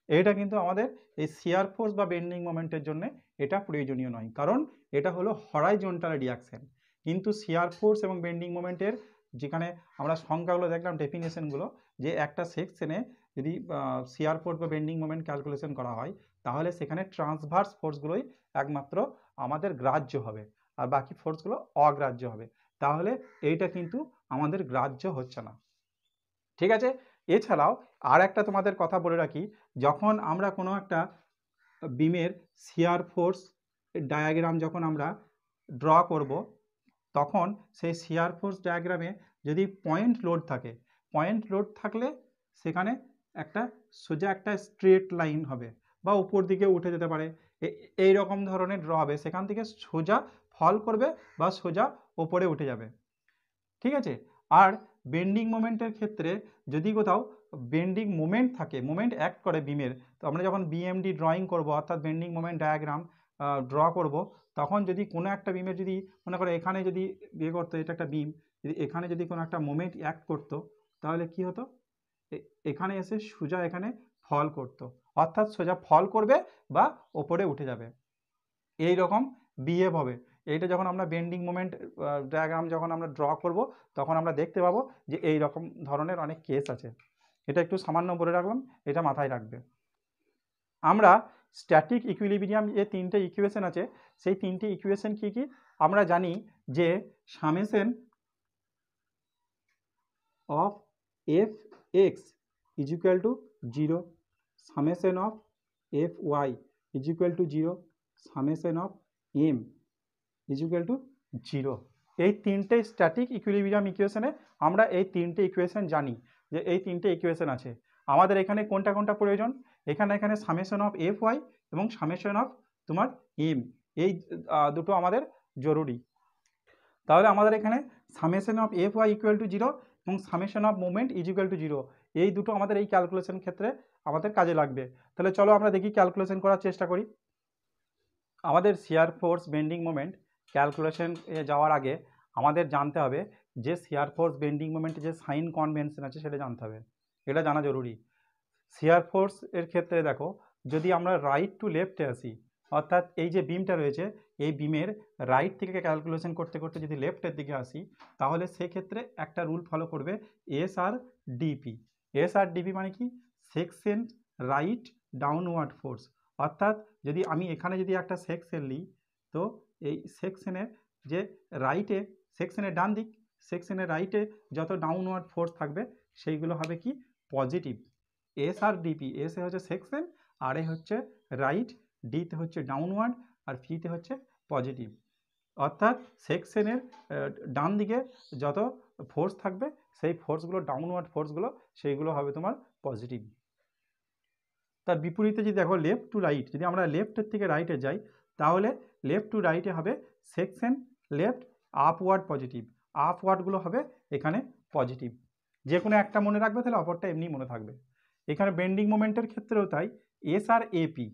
এইটা কিন্তু আমাদের এই শিয়ার ফোর্স বা বেন্ডিং মোমেন্টের জন্য এটা প্রয়োজনীয় নয়, কারণ এটা হলো হরাইজন্টাল রিয়াকশন। কিন্তু শিয়ার ফোর্স এবং বেন্ডিং মোমেন্টের যেখানে আমরা সংখ্যাগুলো দেখলাম, ডেফিনেশনগুলো, যে একটা সেকশনে যদি শিয়ার ফোর্স বা বেন্ডিং মোমেন্ট ক্যালকুলেশন করা হয় তাহলে সেখানে ট্রান্সভার্স ফোর্সগুলোই একমাত্র আমাদের গ্রাহ্য হবে আর বাকি ফোর্সগুলো অগ্রাহ্য হবে। তাহলে এইটা কিন্তু আমাদের গ্রাহ্য হচ্ছে না। ঠিক আছে। এছাড়াও আর একটা তোমাদের কথা বলে রাখি, যখন আমরা কোনো একটা বিমের শিয়ার ফোর্স ডায়াগ্রাম যখন আমরা ড্র করব, তখন সেই শিয়ার ফোর্স ডায়াগ্রামে যদি পয়েন্ট লোড থাকে, পয়েন্ট লোড থাকলে সেখানে একটা সোজা একটা স্ট্রেট লাইন হবে বা উপর দিকে উঠে যেতে পারে, এই রকম ধরনের ড্র হবে, সেখান থেকে সোজা ফল করবে বা সোজা ওপরে উঠে যাবে। ঠিক আছে। আর বেন্ডিং মোমেন্টের ক্ষেত্রে যদি কোথাও বেন্ডিং মোমেন্ট থাকে, মোমেন্ট অ্যাক্ট করে বিমের, তো আমরা যখন বিএমডি ড্রয়িং করব অর্থাৎ বেন্ডিং মোমেন্ট ডায়াগ্রাম ড্র করব, তখন যদি কোনো একটা বিমের যদি মনে করো এখানে যদি ইয়ে করতো, এটা একটা বিম, যদি এখানে যদি কোনো একটা মোমেন্ট অ্যাক্ট করতো, তাহলে কি হতো, এখানে এসে সোজা এখানে ফল করতো, অর্থাৎ সোজা ফল করবে বা ওপরে উঠে যাবে, এই রকম বিহেভ হবে। এইটা যখন আমরা বেন্ডিং মোমেন্ট ডায়াগ্রাম যখন আমরা ড্র করব, তখন আমরা দেখতে পাবো যে এই রকম ধরনের অনেক কেস আছে। এটা একটু সামান্য বলে রাখলাম, এটা মাথায় রাখবে। আমরা স্ট্যাটিক ইকুইলিব্রিয়াম যে তিনটে ইকুয়েশন আছে, সেই তিনটে ইকুয়েশন কি কি আমরা জানি, যে summation of F X is equal to 0, summation of F Y is equal to 0, summation of M is equal to 0। এই তিনটে স্ট্যাটিক ইকুইলিব্রিয়াম ইকুয়েশনে আমরা এই তিনটে ইকুয়েশন জানি, যে এই তিনটে ইকুয়েশন আছে। আমাদের এখানে কোনটা কোনটা প্রয়োজন, এখানে সামেশন অফ এফ ওয়াই এবং সামেশন অফ তোমার এম, এই দুটো আমাদের জরুরি। তাহলে আমাদের এখানে summation of F Y equal to 0 এবং summation of moment is equal to 0, এই দুটো আমাদের এই ক্যালকুলেশন ক্ষেত্রে আমাদের কাজে লাগবে। তাহলে চলো আমরা দেখি ক্যালকুলেশন করার চেষ্টা করি। আমাদের shear force bending moment calculation যাওয়ার আগে আমাদের জানতে হবে যে শিয়ার ফোর্স বেন্ডিং মোমেন্টের যে সাইন কনভেনশন আছে সেটা জানতে হবে, এটা জানা জরুরি। শিয়ার ফোর্স এর ক্ষেত্রে দেখো, যদি আমরা রাইট টু লেফটে আসি, অর্থাৎ এই যে বিমটা রয়েছে, এই বিমের রাইট থেকে ক্যালকুলেশন করতে করতে যদি লেফটের দিকে আসি, তাহলে সেক্ষেত্রে একটা রুল ফলো করবে S R DP. S R DP মানে কি, সেকশন রাইট ডাউনওয়ার্ড ফোর্স। অর্থাৎ যদি আমি এখানে যদি একটা সেকশন নিই, তো এই সেকশনের যে রাইটে, সেকশনের ডান দিক, সেকশনের রাইটে যত ডাউনওয়ার্ড ফোর্স থাকবে সেইগুলো হবে কি positive. S R DP, S A হচ্ছে সেকশন, আর এ হচ্ছে রাইট, ডিতে হচ্ছে ডাউনওয়ার্ড, আর পিতে হচ্ছে পজিটিভ। অর্থাৎ সেকশনের ডান দিকে যত ফোর্স থাকবে সেই ফোর্সগুলো, ডাউনওয়ার্ড ফোর্সগুলো, সেইগুলো হবে তোমার পজিটিভ। তার বিপরীতে যদি দেখো লেফট টু রাইট, যদি আমরা লেফটের থেকে রাইটে যাই, তাহলে লেফট টু রাইটে হবে সেকশন লেফট আপওয়ার্ড পজিটিভ, আপওয়ার্ডগুলো হবে এখানে পজিটিভ। যে কোনো একটা মনে রাখবে, তাহলে অপরটা এমনি মনে থাকবে। এখানে বেন্ডিং মোমেন্টের ক্ষেত্রেও তাই, এস আর এপি,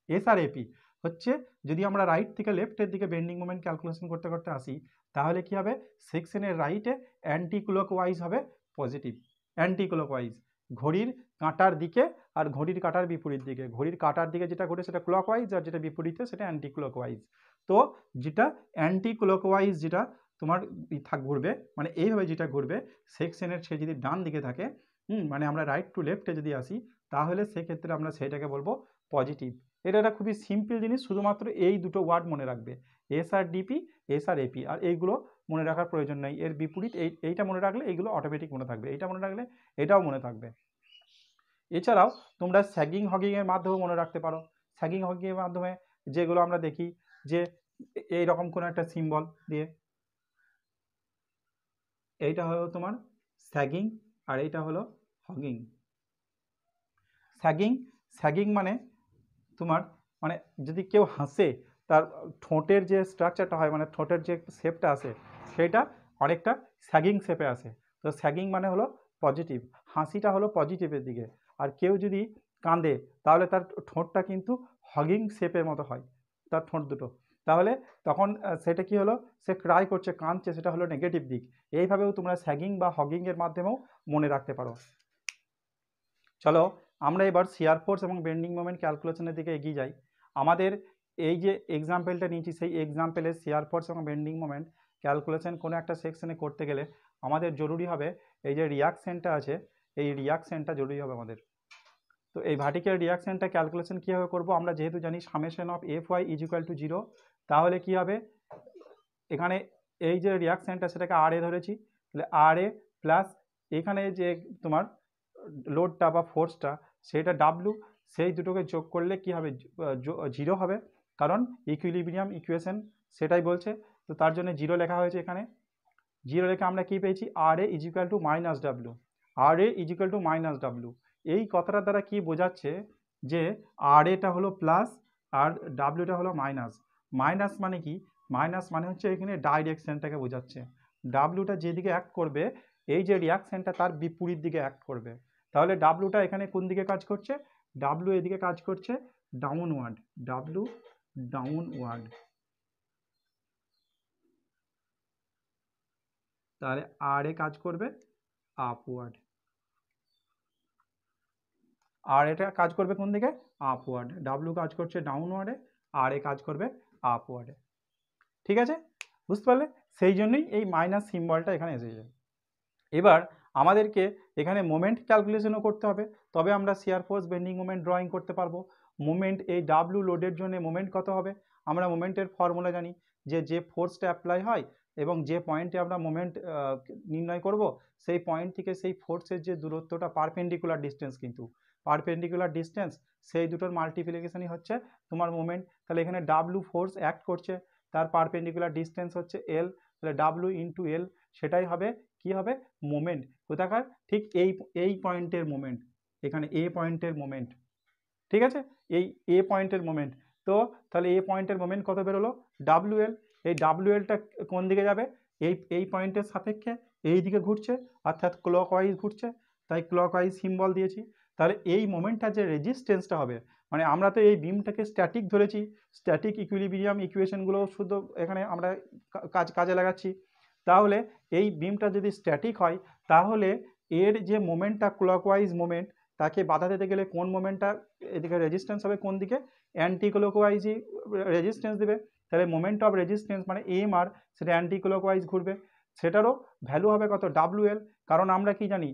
এস আর এপি হচ্ছে, যদি আমরা রাইট থেকে লেফটের দিকে বেন্ডিং মোমেন্ট ক্যালকুলেশন করতে করতে আসি, তাহলে কি হবে, সেকশনের রাইটে অ্যান্টি ক্লকওয়াইজ হবে পজিটিভ, অ্যান্টি ক্লকওয়াইজ, ঘড়ির কাঁটার দিকে আর ঘড়ির কাঁটার বিপরীত দিকে, ঘড়ির কাঁটার দিকে যেটা ঘটে সেটা ক্লকওয়াইজ, আর যেটা বিপরীতে সেটা অ্যান্টি ক্লকওয়াইজ। তো যেটা অ্যান্টি ক্লকওয়াইজ যেটা তোমার ঘুরবে, মানে এইভাবে যেটা ঘুরবে, সেকশনের সে যদি ডান দিকে থাকে, মানে আমরা রাইট টু লেফটে যদি আসি, তাহলে সেক্ষেত্রে আমরা সেটাকে বলবো পজিটিভ। এটা একটা খুবই সিম্পল জিনিস, শুধুমাত্র এই দুটো ওয়ার্ড মনে রাখবে, এস আর ডিপি, এস আর এপি, আর এইগুলো মনে রাখার প্রয়োজন নেই। এর বিপরীত এইটা মনে রাখলে এইগুলো অটোমেটিক মনে থাকবে, এইটা মনে রাখলে এটাও মনে থাকবে। এছাড়াও তোমরা স্যাগিং হগিংয়ের মাধ্যমে মনে রাখতে পারো। স্যাগিং হগিংয়ের মাধ্যমে যেগুলো আমরা দেখি, যে এইরকম কোনো একটা সিম্বল দিয়ে, এইটা হলো তোমার স্যাগিং, আর এইটা হলো হগিং। স্যাগিং, স্যাগিং মানে তোমার, মানে যদি কেউ হাসে, তার ঠোঁটের যে স্ট্রাকচারটা হয়, মানে ঠোঁটের যে শেপটা আসে, সেটা অনেকটা স্যাগিং শেপে আসে। তো স্যাগিং মানে হলো পজিটিভ, হাসিটা হলো পজিটিভের দিকে। আর কেউ যদি কাঁদে, তাহলে তার ঠোঁটটা কিন্তু হগিং শেপের মতো হয়, তার ঠোঁট দুটো। তাহলে তখন সেটা কি হলো, সে ক্রাই করছে, কাঁদছে, সেটা হলো নেগেটিভ দিক। এইভাবেও তোমরা স্যাগিং বা হগিংয়ের মাধ্যমেও মনে রাখতে পারো। চলো আমরা এবার শিয়ার ফোর্স এবং বেন্ডিং মোমেন্ট ক্যালকুলেশনের দিকে এগিয়ে যাই। আমাদের এই যে এক্সাম্পলটা নিয়েছি, সেই এক্সাম্পলে শিয়ার ফোর্স এবং বেন্ডিং মোমেন্ট ক্যালকুলেশন কোনো একটা সেকশনে করতে গেলে আমাদের জরুরি হবে এই যে রিয়াকশনটা আছে, এই রিয়াকশনটা জরুরি হবে আমাদের। তো এই ভার্টিক্যাল রিয়াকশনটা ক্যালকুলেশন কীভাবে করবো, আমরা যেহেতু জানি summation of F Y is equal to 0, তাহলে কী হবে, এখানে এই যে রিয়াকশানটা সেটাকে আর এ ধরেছি, তাহলে আর এ প্লাস এখানে যে তোমার লোডটা বা ফোর্সটা সেটা ডাব্লু, সেই দুটোকে যোগ করলে কি হবে, 0 হবে, কারণ ইকুইলিব্রিয়াম ইকুয়েশন সেটাই বলছে। তো তার জন্য 0 লেখা হয়েছে এখানে। 0 লেখা আমরা কি পেয়েছি, আর A is equal to minus W, আর A is equal to minus W. এই কথাটার দ্বারা কি বোঝাচ্ছে যে আর এটা হলো প্লাস আর ডাব্লুটা হলো মাইনাস। মাইনাস মানে কি, মাইনাস মানে হচ্ছে এখানে ডাইরেকশনটাকে বোঝাচ্ছে। ডাব্লুটা যেদিকে অ্যাক্ট করবে, এই যে রিয়াকশনটা তার বিপরীত দিকে অ্যাক্ট করবে। তাহলে ডাব্লুটা এখানে কোন দিকে কাজ করছে, ডাব্লু এদিকে কাজ করছে ডাউনওয়ার্ড, ডাব্লু ডাউনওয়ার্ড। তাহলে আর এ কাজ করবে আপওয়ার্ড, আর এটা কাজ করবে কোন দিকে, আপওয়ার্ড। ডাব্লু কাজ করছে ডাউনওয়ার্ডে, আর এ কাজ করবে আপওয়ার্ডে। ঠিক আছে, বুঝতে পারলে? সেই জন্যই এই মাইনাস সিম্বলটা এখানে এসেছে। এবার আমাদেরকে এখানে মোমেন্ট ক্যালকুলেশনও করতে হবে, তবে আমরা shear force bending moment drawing করতে পারবো। মোমেন্ট এই ডাব্লু লোডের জন্য মোমেন্ট কত হবে, আমরা মোমেন্টের ফর্মুলা জানি যে ফোর্সটা অ্যাপ্লাই হয় এবং যে পয়েন্টে আমরা মোমেন্ট নির্ণয় করব, সেই পয়েন্ট থেকে সেই ফোর্সের যে দূরত্বটা পারপেন্ডিকুলার ডিস্টেন্স, কিন্তু পারপেন্ডিকুলার ডিস্টেন্স সেই দুটোর মাল্টিপ্লিকেশনই হচ্ছে তোমার মোমেন্ট। তাহলে এখানে ডাব্লু ফোর্স অ্যাক্ট করছে, তার পারপেন্ডিকুলার ডিস্টেন্স হচ্ছে এল, তাহলে ডাব্লু ইন্টু এল, সেটাই হবে কি হবে, মোমেন্ট। কোথাকার, ঠিক এই পয়েন্টের মোমেন্ট, এখানে এ পয়েন্টের মোমেন্ট। ঠিক আছে, এই এ পয়েন্টের মোমেন্ট। তো তাহলে এ পয়েন্টের মোমেন্ট কত বেরোলো, ডাব্লু এল। এই ডাব্লু এলটা কোন দিকে যাবে, এই পয়েন্টের সাপেক্ষে এই দিকে ঘুরছে, অর্থাৎ ক্লকওয়াইজ ঘুরছে, তাই ক্লকওয়াইজ সিম্বল দিয়েছি। তাহলে এই মোমেন্টটার যে রেজিস্ট্যান্সটা হবে, মানে আমরা তো এই বিমটাকে স্ট্যাটিক ধরেছি, স্ট্যাটিক ইকুইলিব্রিয়াম ইকুয়েশনগুলো শুধু এখানে আমরা কাজে লাগাচ্ছি। তাহলে এই বিমটা যদি স্ট্যাটিক হয়, তাহলে এর যে মোমেন্টটা ক্লকওয়াইজ মোমেন্ট, তাকে বাধা দিতে গেলে কোন মোমেন্টটা এদিকে রেজিস্ট্যান্স হবে, কোন দিকে, অ্যান্টি ক্লকওয়াইজই রেজিস্ট্যান্স দেবে। তাহলে মোমেন্ট অফ রেজিস্ট্যান্স মানে এম আর, সেটা অ্যান্টি ক্লকওয়াইজ ঘুরবে, সেটারও ভ্যালু হবে কত, ডাব্লু এল। কারণ আমরা কি জানি,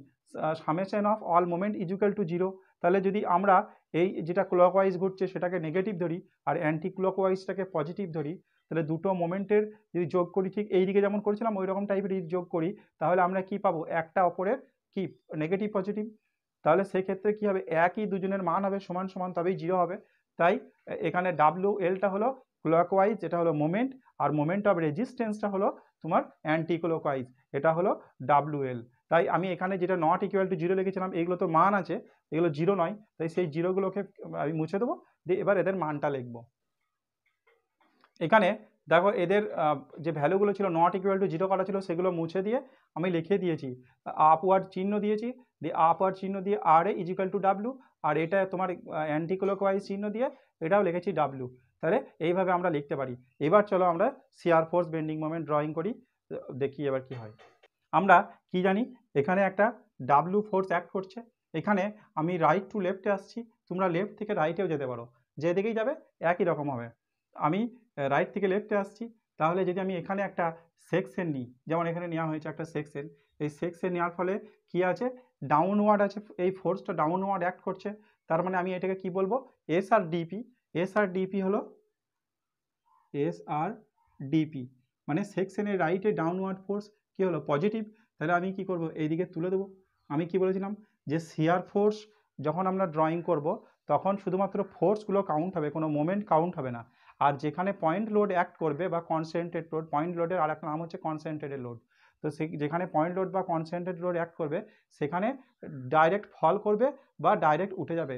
summation of all moment is equal to 0। তাহলে যদি আমরা এই যেটা ক্লকওয়াইজ ঘুরছে সেটাকে নেগেটিভ ধরি আর অ্যান্টি ক্লকওয়াইজটাকে পজিটিভ ধরি, তাহলে দুটো মোমেন্টের যদি যোগ করি, ঠিক এই দিকে যেমন করেছিলাম ওই রকম টাইপের যোগ করি, তাহলে আমরা কি পাবো, একটা অপরের কি নেগেটিভ পজিটিভ। তাহলে সেক্ষেত্রে কি হবে, একই দুজনের মান হবে সমান সমান, তবেই 0 হবে। তাই এখানে ডাব্লু এলটা হলো ক্লকওয়াইজ, এটা হলো মোমেন্ট, আর মোমেন্ট অফ রেজিস্ট্যান্সটা হলো তোমার অ্যান্টি ক্লকওয়াইজ, এটা হলো ডাব্লু এল। তাই আমি এখানে যেটা নট ইকুয়াল টু 0 লিখেছিলাম, এগুলো তো মান আছে, এগুলো 0 নয়, তাই সেই 0গুলোকে আমি মুছে দেবো, দিয়ে এবার এদের মানটা লিখবো। এখানে দেখো এদের যে ভ্যালুগুলো ছিল নট ইকুয়াল টু 0 করা ছিল, সেগুলো মুছে দিয়ে আমি লিখে দিয়েছি, আপওয়ার্ড চিহ্ন দিয়েছি, দিয়ে আপওয়ার্ড চিহ্ন দিয়ে আর A is equal to W, আর এটা তোমার অ্যান্টি ক্লকওয়াইজ চিহ্ন দিয়ে এটাও লিখেছি ডাব্লু। তাহলে এইভাবে আমরা লিখতে পারি। এবার চলো আমরা shear force bending moment drawing করি, দেখি এবার কি হয়। আমরা কি জানি, এখানে একটা ডাব্লু ফোর্স অ্যাক্ট করছে, এখানে আমি রাইট টু লেফটে আসছি, তোমরা লেফট থেকে রাইটেও যেতে পারো, যেদিকেই যাবে একই রকম হবে। আমি রাইট থেকে লেফটে আসছি, তাহলে যদি আমি এখানে একটা সেকশন নিই, যেমন এখানে নেওয়া হয়েছে একটা সেকশন, এই সেকশন নেওয়ার ফলে কি আছে, ডাউনওয়ার্ড আছে, এই ফোর্সটা ডাউনওয়ার্ড অ্যাক্ট করছে। তার মানে আমি এটাকে কি বলবো, S R DP. S R DP হলো এস আর ডিপি, মানে সেকশনের রাইটে ডাউনওয়ার্ড ফোর্স কি হলো, পজিটিভ। তাহলে আমি কি করব, এইদিকে তুলে দেবো। আমি কি বলেছিলাম যে শিয়ার ফোর্স যখন আমরা ড্রয়িং করব, তখন শুধুমাত্র ফোর্সগুলো কাউন্ট হবে, কোনো মোমেন্ট কাউন্ট হবে না। আর যেখানে পয়েন্ট লোড অ্যাক্ট করবে বা কনসেন্ট্রেট লোড, পয়েন্ট লোডের আর একটা নাম হচ্ছে কনসেন্ট্রেটেড লোড, তো যেখানে পয়েন্ট লোড বা কনসেন্ট্রেটেড লোড অ্যাক্ট করবে, সেখানে ডাইরেক্ট ফল করবে বা ডাইরেক্ট উঠে যাবে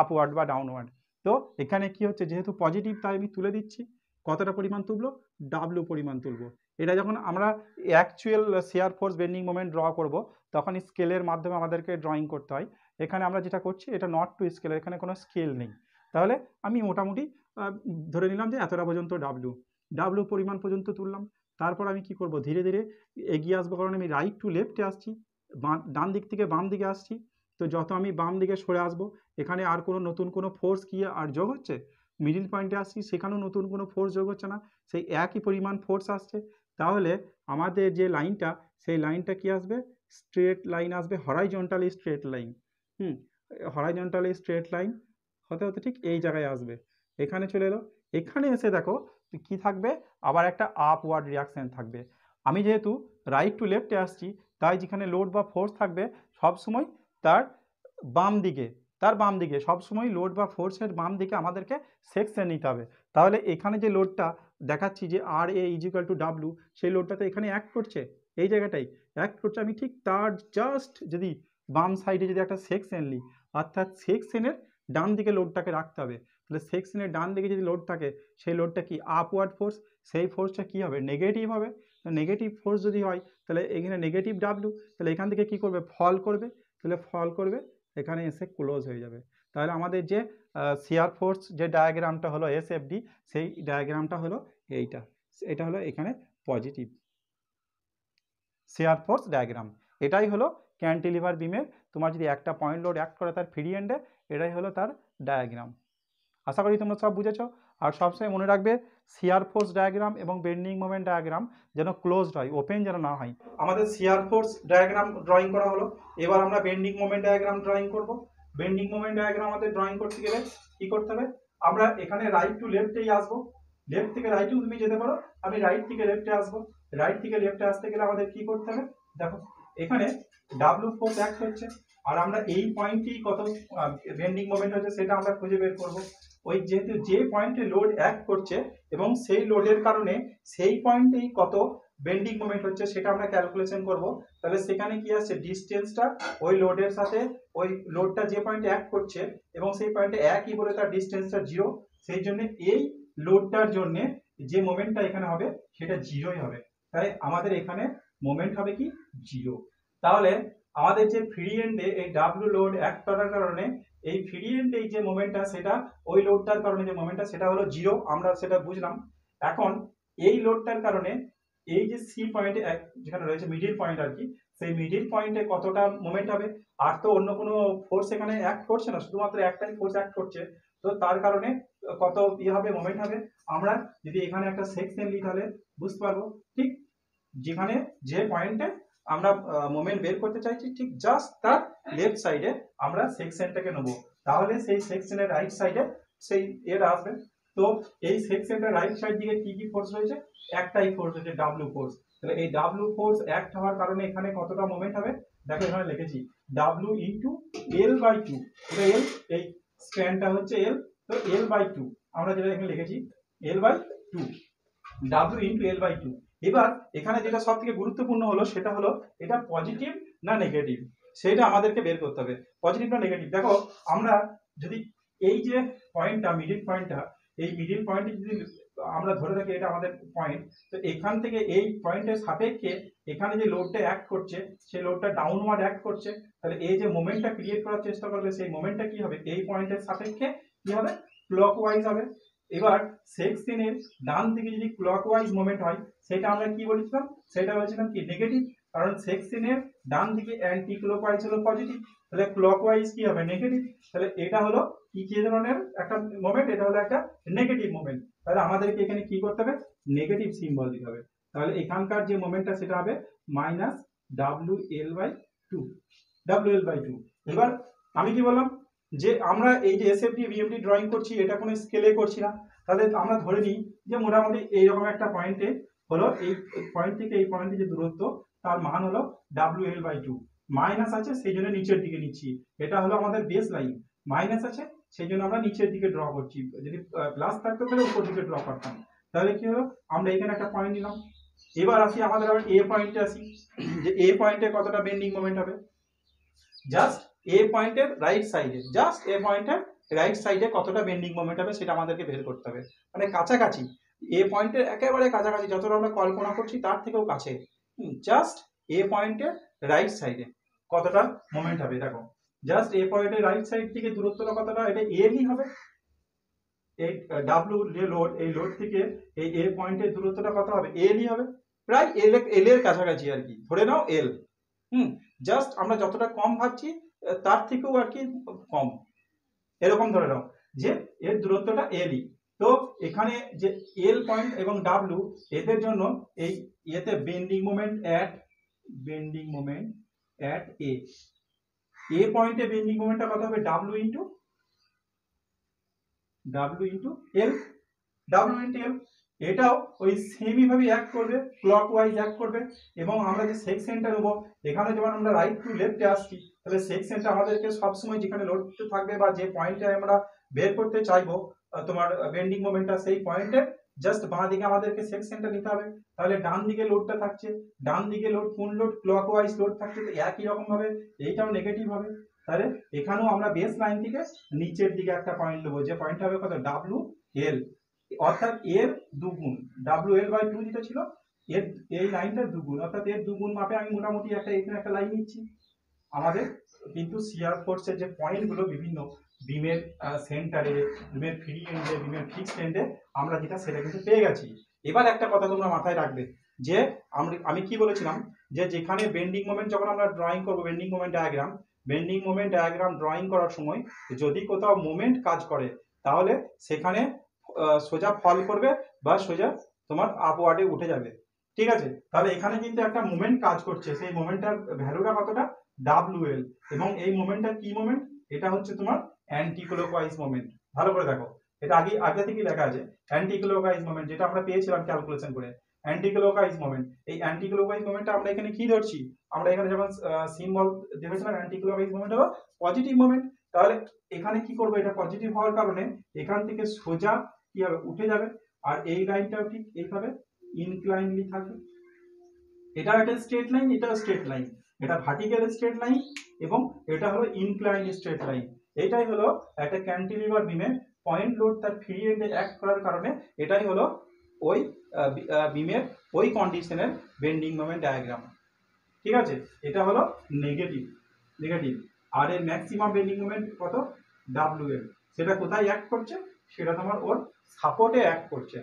আপওয়ার্ড বা ডাউনওয়ার্ড। তো এখানে কি হচ্ছে, যেহেতু পজিটিভ, তাই আমি তুলে দিচ্ছি। কতটা পরিমাণ তুলবো, ডাব্লু পরিমাণ তুলবো। এটা যখন আমরা actual shear force bending moment draw করব, তখন স্কেলের মাধ্যমে আমাদেরকে ড্রয়িং করতে হয়। এখানে আমরা যেটা করছি, এটা নট টু স্কেল, এখানে কোনো স্কেল নেই। তাহলে আমি মোটামুটি ধরে নিলাম যে এতটা পর্যন্ত ডাব্লু পরিমাণ পর্যন্ত তুললাম। তারপর আমি কি করব, ধীরে ধীরে এগিয়ে আসবো, কারণ আমি রাইট টু লেফটে আসছি, ডান দিক থেকে বাম দিকে আসছি। তো যত আমি বাম দিকে সরে আসবো, এখানে আর কোনো নতুন কোনো ফোর্স কি আর যোগ হচ্ছে, মিডিল পয়েন্টে আসছি, সেখানেও নতুন কোনো ফোর্স যোগ হচ্ছে না, সেই একই পরিমাণ ফোর্স আসছে। তাহলে আমাদের যে লাইনটা, সেই লাইনটা কি আসবে, স্ট্রেট লাইন আসবে, horizontally straight line. Horizontally straight line হতে হতে ঠিক এই জায়গায় আসবে। এখানে চলে এলো, এখানে এসে দেখো কি থাকবে, আবার একটা আপওয়ার্ড রিয়াকশন থাকবে। আমি যেহেতু রাইট টু লেফটে আসছি, তাই যেখানে লোড বা ফোর্স থাকবে সবসময় তার বাম দিকে সবসময় লোড বা ফোর্সের বাম দিকে আমাদেরকে সেকশন নিতে হবে। তাহলে এখানে যে লোডটা দেখাচ্ছি যে আর এ ইজিক্যাল টু ডাব্লু, সেই লোডটা তো এখানে অ্যাক্ট করছে, এই জায়গাটাই অ্যাক্ট করছে। আমি ঠিক তার জাস্ট যদি বাম সাইডে যদি একটা সেকশন নিই, অর্থাৎ সেকশনের ডান দিকে লোডটাকে রাখতে হবে। তাহলে সেকশনের ডান দিকে যদি লোড থাকে, সেই লোডটা কি আপওয়ার্ড ফোর্স, সেই ফোর্সটা কি হবে, নেগেটিভ হবে। নেগেটিভ ফোর্স যদি হয় তাহলে এখানে নেগেটিভ ডাব্লু, তাহলে এখান থেকে কি করবে, ফল করবে, তাহলে ফল করবে এখানে এসে ক্লোজ হয়ে যাবে। তাহলে আমাদের যে শিয়ার ফোর্স যে ডায়াগ্রামটা হলো এসএফডি, সেই ডায়াগ্রামটা হলো এইটা, এটা হলো এখানে পজিটিভ শিয়ার ফোর্স ডায়াগ্রাম। এটাই হলো ক্যান্টিলিভার বিমের, তোমার যদি একটা পয়েন্ট লোড অ্যাক্ট করে তার ফ্রি এন্ডে, এটাই হলো তার ডায়াগ্রাম। আশা করি তোমরা সব বুঝেছো। আর সবসময় মনে রাখবে শিয়ার ফোর্স ডায়াগ্রাম এবং বেন্ডিং মোমেন্ট ডায়াগ্রাম যেন ক্লোজড হয়, ওপেন যেন না হয়। আমাদের শিয়ার ফোর্স ডায়াগ্রাম ড্রয়িং করা হলো, এবার আমরা বেন্ডিং মোমেন্ট ডায়াগ্রাম ড্রয়িং করব। বেন্ডিং মোমেন্ট ডায়াগ্রাম আমাদের ড্রয়িং করতে গেলে কি করতে হবে, আমরা এখানে রাইট টু লেফটেই আসবো, লেফট থেকে রাইটেও তুমি যেতে পারো, আমি রাইট থেকে লেফটে আসবো। রাইট থেকে লেফটে আসতে গেলে আমাদের কি করতে হবে, দেখো এখানে ডাব্লু ফোর্স অ্যাক্ট হচ্ছে, আর আমরা এই পয়েন্টেই কত বেন্ডিং মোমেন্ট হচ্ছে সেটা আমরা খুঁজে বের করব। ওই যেহেতু যে পয়েন্টে লোড অ্যাক্ট করছে এবং সেই লোডের কারণে সেই পয়েন্টেই কত বেন্ডিং মোমেন্ট হচ্ছে সেটা আমরা ক্যালকুলেশন করব। তাহলে সেখানে কি আসছে, ডিস্টেন্সটা ওই লোডের সাথে, ওই লোডটা যে পয়েন্টে অ্যাক্ট করছে এবং সেই পয়েন্টে একই বলে তার ডিস্টেন্সটা জিরো, সেই জন্য এই লোডটার জন্য যে মোমেন্টটা এখানে হবে সেটা জিরোই হবে। তাই আমাদের এখানে মোমেন্ট হবে কি, জিরো। তাহলে আমাদের যে ফ্রি এন্ডে এই ডাব্লু লোড অ্যাক্ট করার কারণে এই ফ্রি এন্ডে যে মোমেন্টটা, সেটা ওই লোডটার কারণে যে মোমেন্টটা সেটা হলো জিরো, আমরা সেটা বুঝলাম। এখন এই লোডটার কারণে এই যে সি পয়েন্টে যেখানে রয়েছে মিডিল পয়েন্ট আর কি, সেই মিডিল পয়েন্টে কতটা মোমেন্ট হবে, আর তো অন্য কোনো ফোর্স এখানে অ্যাক্ট করছে না, শুধুমাত্র একটাই ফোর্স অ্যাক্ট করছে, তো তার কারণে কত ইয়ে হবে, মোমেন্ট হবে। আমরা যদি এখানে একটা সেকশন নিই তাহলে বুঝতে পারবো, ঠিক যেখানে যে পয়েন্টে আমরা মোমেন্ট বের করতে চাইছি ঠিক জাস্ট তার লেফট সাইডে আমরা সেকশনটাকে নেব, তাহলে সেই সেকশনের রাইট সাইডে সেই এর আসবে। তো এই সেকশনটার রাইট সাইড দিকে কি কি ফোর্স রয়েছে, একটাই ফোর্স হচ্ছে ডাব্লু ফোর্স। তাহলে এই ডাব্লু ফোর্স অ্যাক্ট হওয়ার কারণে এখানে কতটা মোমেন্ট হবে, দেখো এখানে লিখেছি W into L by two, L এই স্ট্যান্ডটা হচ্ছে এল, তো এল বাই টু আমরা যেটা এখানে লিখেছি L by two, W into L by two. এবার এখানে যেটা সব থেকে গুরুত্বপূর্ণ হলো সেটা হলো এটা পজিটিভ না নেগেটিভ, সেটা আমাদেরকে বের করতে হবে, পজিটিভ না নেগেটিভ। দেখো আমরা যদি এই যে পয়েন্টটা মিডিল পয়েন্টটা, এই মিডিল পয়েন্টে যদি আমরা ধরে রাখি এটা আমাদের পয়েন্ট, তো এখান থেকে এই পয়েন্টের সাপেক্ষে এখানে যে লোডটা অ্যাক্ট করছে সেই লোডটা ডাউনওয়ার্ড অ্যাক্ট করছে, তাহলে এই যে মোমেন্টটা ক্রিয়েট করার চেষ্টা করবে সেই মোমেন্টটা কি হবে, এই পয়েন্টের সাপেক্ষে কি হবে, ক্লকওয়াইজ হবে। এবার সেকশনের ডান দিকে যদি ক্লকওয়াইজ মোমেন্ট হয় সেটা আমরা কি বলেছিলাম, সেটা বলেছিলাম কি নেগেটিভ, কারণ সেকশনের ডান দিকে অ্যান্টি ক্লকওয়াইজ হলো পজিটিভ, তাহলে ক্লকওয়াইজ কি হবে, নেগেটিভ। তাহলে এটা হলো কি কি ধরনের একটা মোমেন্ট, এটা হলো একটা নেগেটিভ মোমেন্ট। তাহলে আমাদেরকে এখানে কি করতে হবে, নেগেটিভ সিম্বল দিতে হবে। তাহলে এখানকার যে মোমেন্টটা সেটা হবে minus W L by two, W L by two. এবার আমি কি বললাম যে আমরা এই যে এসএফডি বিএমডি ড্রয়িং করছি এটা কোনো স্কেলে করছি না, তাহলে আমরা ধরে নিই যে মোটামুটি এইরকম একটা পয়েন্টে হলো, এই পয়েন্ট থেকে এই পয়েন্টে যে দূরত্ব তার মান হলো W L by two, minus আছে সেই জন্য নিচের দিকে নিচ্ছি, এটা হলো আমাদের বেস লাইন, মাইনাস আছে সেই জন্য আমরা নিচের দিকে ড্র করছি, যদি প্লাস থাকতো তাহলে উপর দিকে ড্র করতাম। তাহলে কি হলো, আমরা এখানে একটা পয়েন্ট নিলাম। এবার আসি আমাদের আবার এ পয়েন্টে আসি, যে এ পয়েন্টে কতটা বেন্ডিং মোমেন্ট হবে, জাস্ট এ পয়েন্টের রাইট সাইডে, জাস্ট এ পয়েন্টের রাইট সাইডে কতটা বেন্ডিং মোমেন্ট হবে সেটা আমাদেরকে বের করতে হবে, মানে কাছাকাছি এ পয়েন্টের একেবারে কাছাকাছি, যতটা আমরা কল্পনা করছি তার থেকেও কাছে, জাস্ট এ পয়েন্টের রাইট সাইডে কতটা মোমেন্ট হবে। দেখো জাস্ট এ পয়েন্টের রাইট সাইড থেকে দূরত্বটা কতটা, এটা এলই হবে, এই ডাব্লু যে লোড, এই লোড থেকে এই এ পয়েন্টের দূরত্বটা কত হবে, এলই হবে, প্রায় এল এর কাছাকাছি আর কি, ধরে নাও এল। জাস্ট আমরা যতটা কম ভাবছি তার থেকেও আর কি কম, এরকম ধরে নাও যে এর দূরত্বটা এলই। তো এখানে যে এল পয়েন্ট এবং ডাব্লু এদের জন্য এই এতে বেন্ডিং মোমেন্ট অ্যাট এ পয়েন্টে বেন্ডিং মোমেন্টটা কত হবে, W into W into L, W into L. এটাও ওই সেমই ভাবে অ্যাক্ট করবে, ক্লকওয়াইজ অ্যাক্ট করবে। এবং আমরা যে সেকশনটা নেবো, এখানে যেমন আমরা রাইট টু লেফটে আসছি, তাহলে সেকশনটা আমাদেরকে সবসময় যেখানে লোড থাকবে বা যে পয়েন্টে আমরা বের করতে চাইবো তোমার বেন্ডিং মোমেন্টটা, সেই পয়েন্টে জাস্ট বাঁ দিকে আমাদেরকে সেকশনটা নিতে হবে। তাহলে ডান দিকে লোডটা থাকছে, ডান দিকে লোড কোন লোড, ক্লকওয়াইজ লোড থাকছে, তো একই রকম ভাবে এইটাও নেগেটিভ হবে। তাহলে এখানেও আমরা বেস লাইন থেকে নিচের দিকে একটা পয়েন্ট নেবো, যে পয়েন্টটা হবে কত, ডাব্লিউ এল, অর্থাৎ এর দুগুণ, ডাব্লিউ এল বাই 2 যেটা ছিল এর, এই লাইনটার দুগুণ, অর্থাৎ এর দুগুণ মাপে আমি মোটামুটি একটা এখানে একটা লাইন নিচ্ছি। আমাদের কিন্তু শিয়ার ফোর্সের যে পয়েন্টগুলো বিভিন্ন বিমের সেন্টারে, বিমের ফ্রি এন্ডে, বিমের ফিক্সড এন্ডে আমরা যেটা সেটা কিন্তু পেয়ে গেছি। এবার একটা কথা তোমরা মাথায় রাখবে, যে আমি কি বলেছিলাম, যে যেখানে বেন্ডিং মোমেন্ট যখন আমরা ড্রয়িং করবো, বেন্ডিং মোমেন্ট ডায়াগ্রাম ড্রয়িং করার সময় যদি কোথাও মোমেন্ট কাজ করে, তাহলে সেখানে সোজা ফল করবে বা সোজা তোমার আপওয়ার্ডে উঠে যাবে। ঠিক আছে, তাহলে এখানে কিন্তু একটা মোমেন্ট কাজ করছে, সেই মোমেন্টটার ভ্যালুটা কতটা, ডাব্লিউএল। এবং এই মোমেন্টটা কি মোমেন্ট, এটা হচ্ছে তোমার অ্যান্টি ক্লকওয়াইজ মোমেন্ট। ভালো করে দেখো, এটা আগে থেকেই লেখা আছে অ্যান্টি ক্লকওয়াইজ মোমেন্ট, যেটা আমরা পেয়েছিলাম ক্যালকুলেশন করে, অ্যান্টি ক্লকওয়াইজ মোমেন্ট। এই অ্যান্টি ক্লকওয়াইজ মোমেন্টটা আমরা এখানে কি ধরছি, আমরা এখানে যেমন সিম্বল দেখেছিলাম অ্যান্টি ক্লকওয়াইজ মোমেন্ট হলো পজিটিভ মোমেন্ট। তাহলে এখানে কি করবো, এটা পজিটিভ হওয়ার কারণে এখান থেকে সোজা কি হবে, উঠে যাবে। আর এই লাইনটাও ঠিক এইভাবে ইনক্লাইনলি থাকবে। এটা একটা স্ট্রেট লাইন, এটাও স্ট্রেট লাইন, এটা ভার্টিক্যাল স্ট্রেট লাইন এবং এটা হলো ইনক্লাইন স্ট্রেট লাইন। এটাই হলো একটা ক্যান্টিলিভার বিমে পয়েন্ট লোড তার ফ্রি এন্ডে অ্যাক্ট করার কারণে এটাই হলো ওই বিমের ওই কন্ডিশনের বেন্ডিং মোমেন্ট ডায়াগ্রাম। ঠিক আছে, এটা হলো নেগেটিভ। আর এর ম্যাক্সিমাম বেন্ডিং মোমেন্ট কত, ডাব্লিউএল। সেটা কোথায় অ্যাক্ট করছে, সেটা তোমার ওর সাপোর্টে অ্যাক্ট করছে।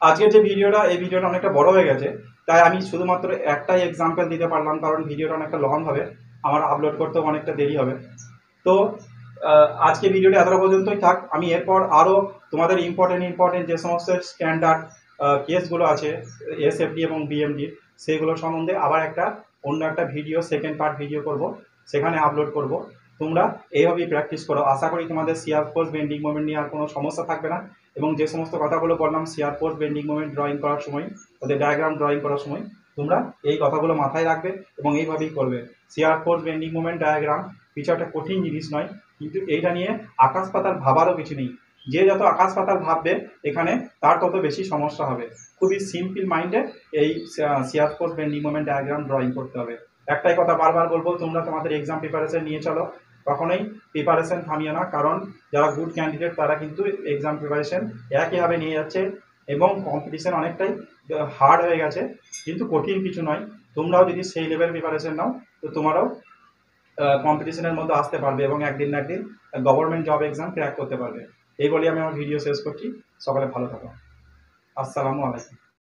আজকের যে ভিডিওটা, এই ভিডিওটা অনেকটা বড় হয়ে গেছে, তাই আমি শুধুমাত্র একটাই এক্সাম্পল দিতে পারলাম, কারণ ভিডিওটা অনেকটা লং হবে, আমার আপলোড করতেও অনেকটা দেরি হবে। তো আজকে ভিডিওটা এতটা পর্যন্তই থাক। আমি এরপর আরও তোমাদের ইম্পর্টেন্ট যে সমস্ত স্ট্যান্ডার্ড কেসগুলো আছে এসএফডি এবং বিএমডি, সেইগুলো সম্বন্ধে আবার অন্য একটা ভিডিও, সেকেন্ড পার্ট ভিডিও করব, সেখানে আপলোড করব। তোমরা এইভাবেই প্র্যাকটিস করো। আশা করি তোমাদের শিয়ার ফোর্স বেন্ডিং মোমেন্ট নিয়ে আর কোনো সমস্যা থাকবে না। এবং যে সমস্ত কথাগুলো বললাম shear force bending moment drawing করার সময়, ওদের ডায়াগ্রাম ড্রয়িং করার সময় তোমরা এই কথাগুলো মাথায় রাখবে এবং এইভাবেই করবে। Shear force bending moment diagram কিছু একটা কঠিন জিনিস নয়, কিন্তু এইটা নিয়ে আকাশ পাতাল ভাবারও কিছু নেই। যে যত আকাশ পাতাল ভাববে এখানে, তার তত বেশি সমস্যা হবে। খুবই সিম্পল মাইন্ডে এই shear force bending moment diagram drawing করতে হবে। একটাই কথা বারবার বলবো, তোমরা তোমাদের এক্সাম প্রিপারেশন নিয়ে চলো, কখনোই প্রিপারেশন থামিও না। কারণ যারা গুড ক্যান্ডিডেট তারা কিন্তু এক্সাম প্রিপারেশন একইভাবে নিয়ে যাচ্ছে এবং কম্পিটিশন অনেকটাই হার্ড হয়ে গেছে, কিন্তু কঠিন কিছু নয়। তোমরাও যদি সেই লেভেল প্রিপারেশন নাও, তো তোমারও কম্পিটিশনের মধ্যে আসতে পারবে এবং একদিন না একদিন গভর্নমেন্ট জব এক্সাম ক্র্যাক করতে পারবে। এই বলে আমি আমার ভিডিও শেষ করছি। সকালে ভালো থাকো। আসসালামু আলাইকুম।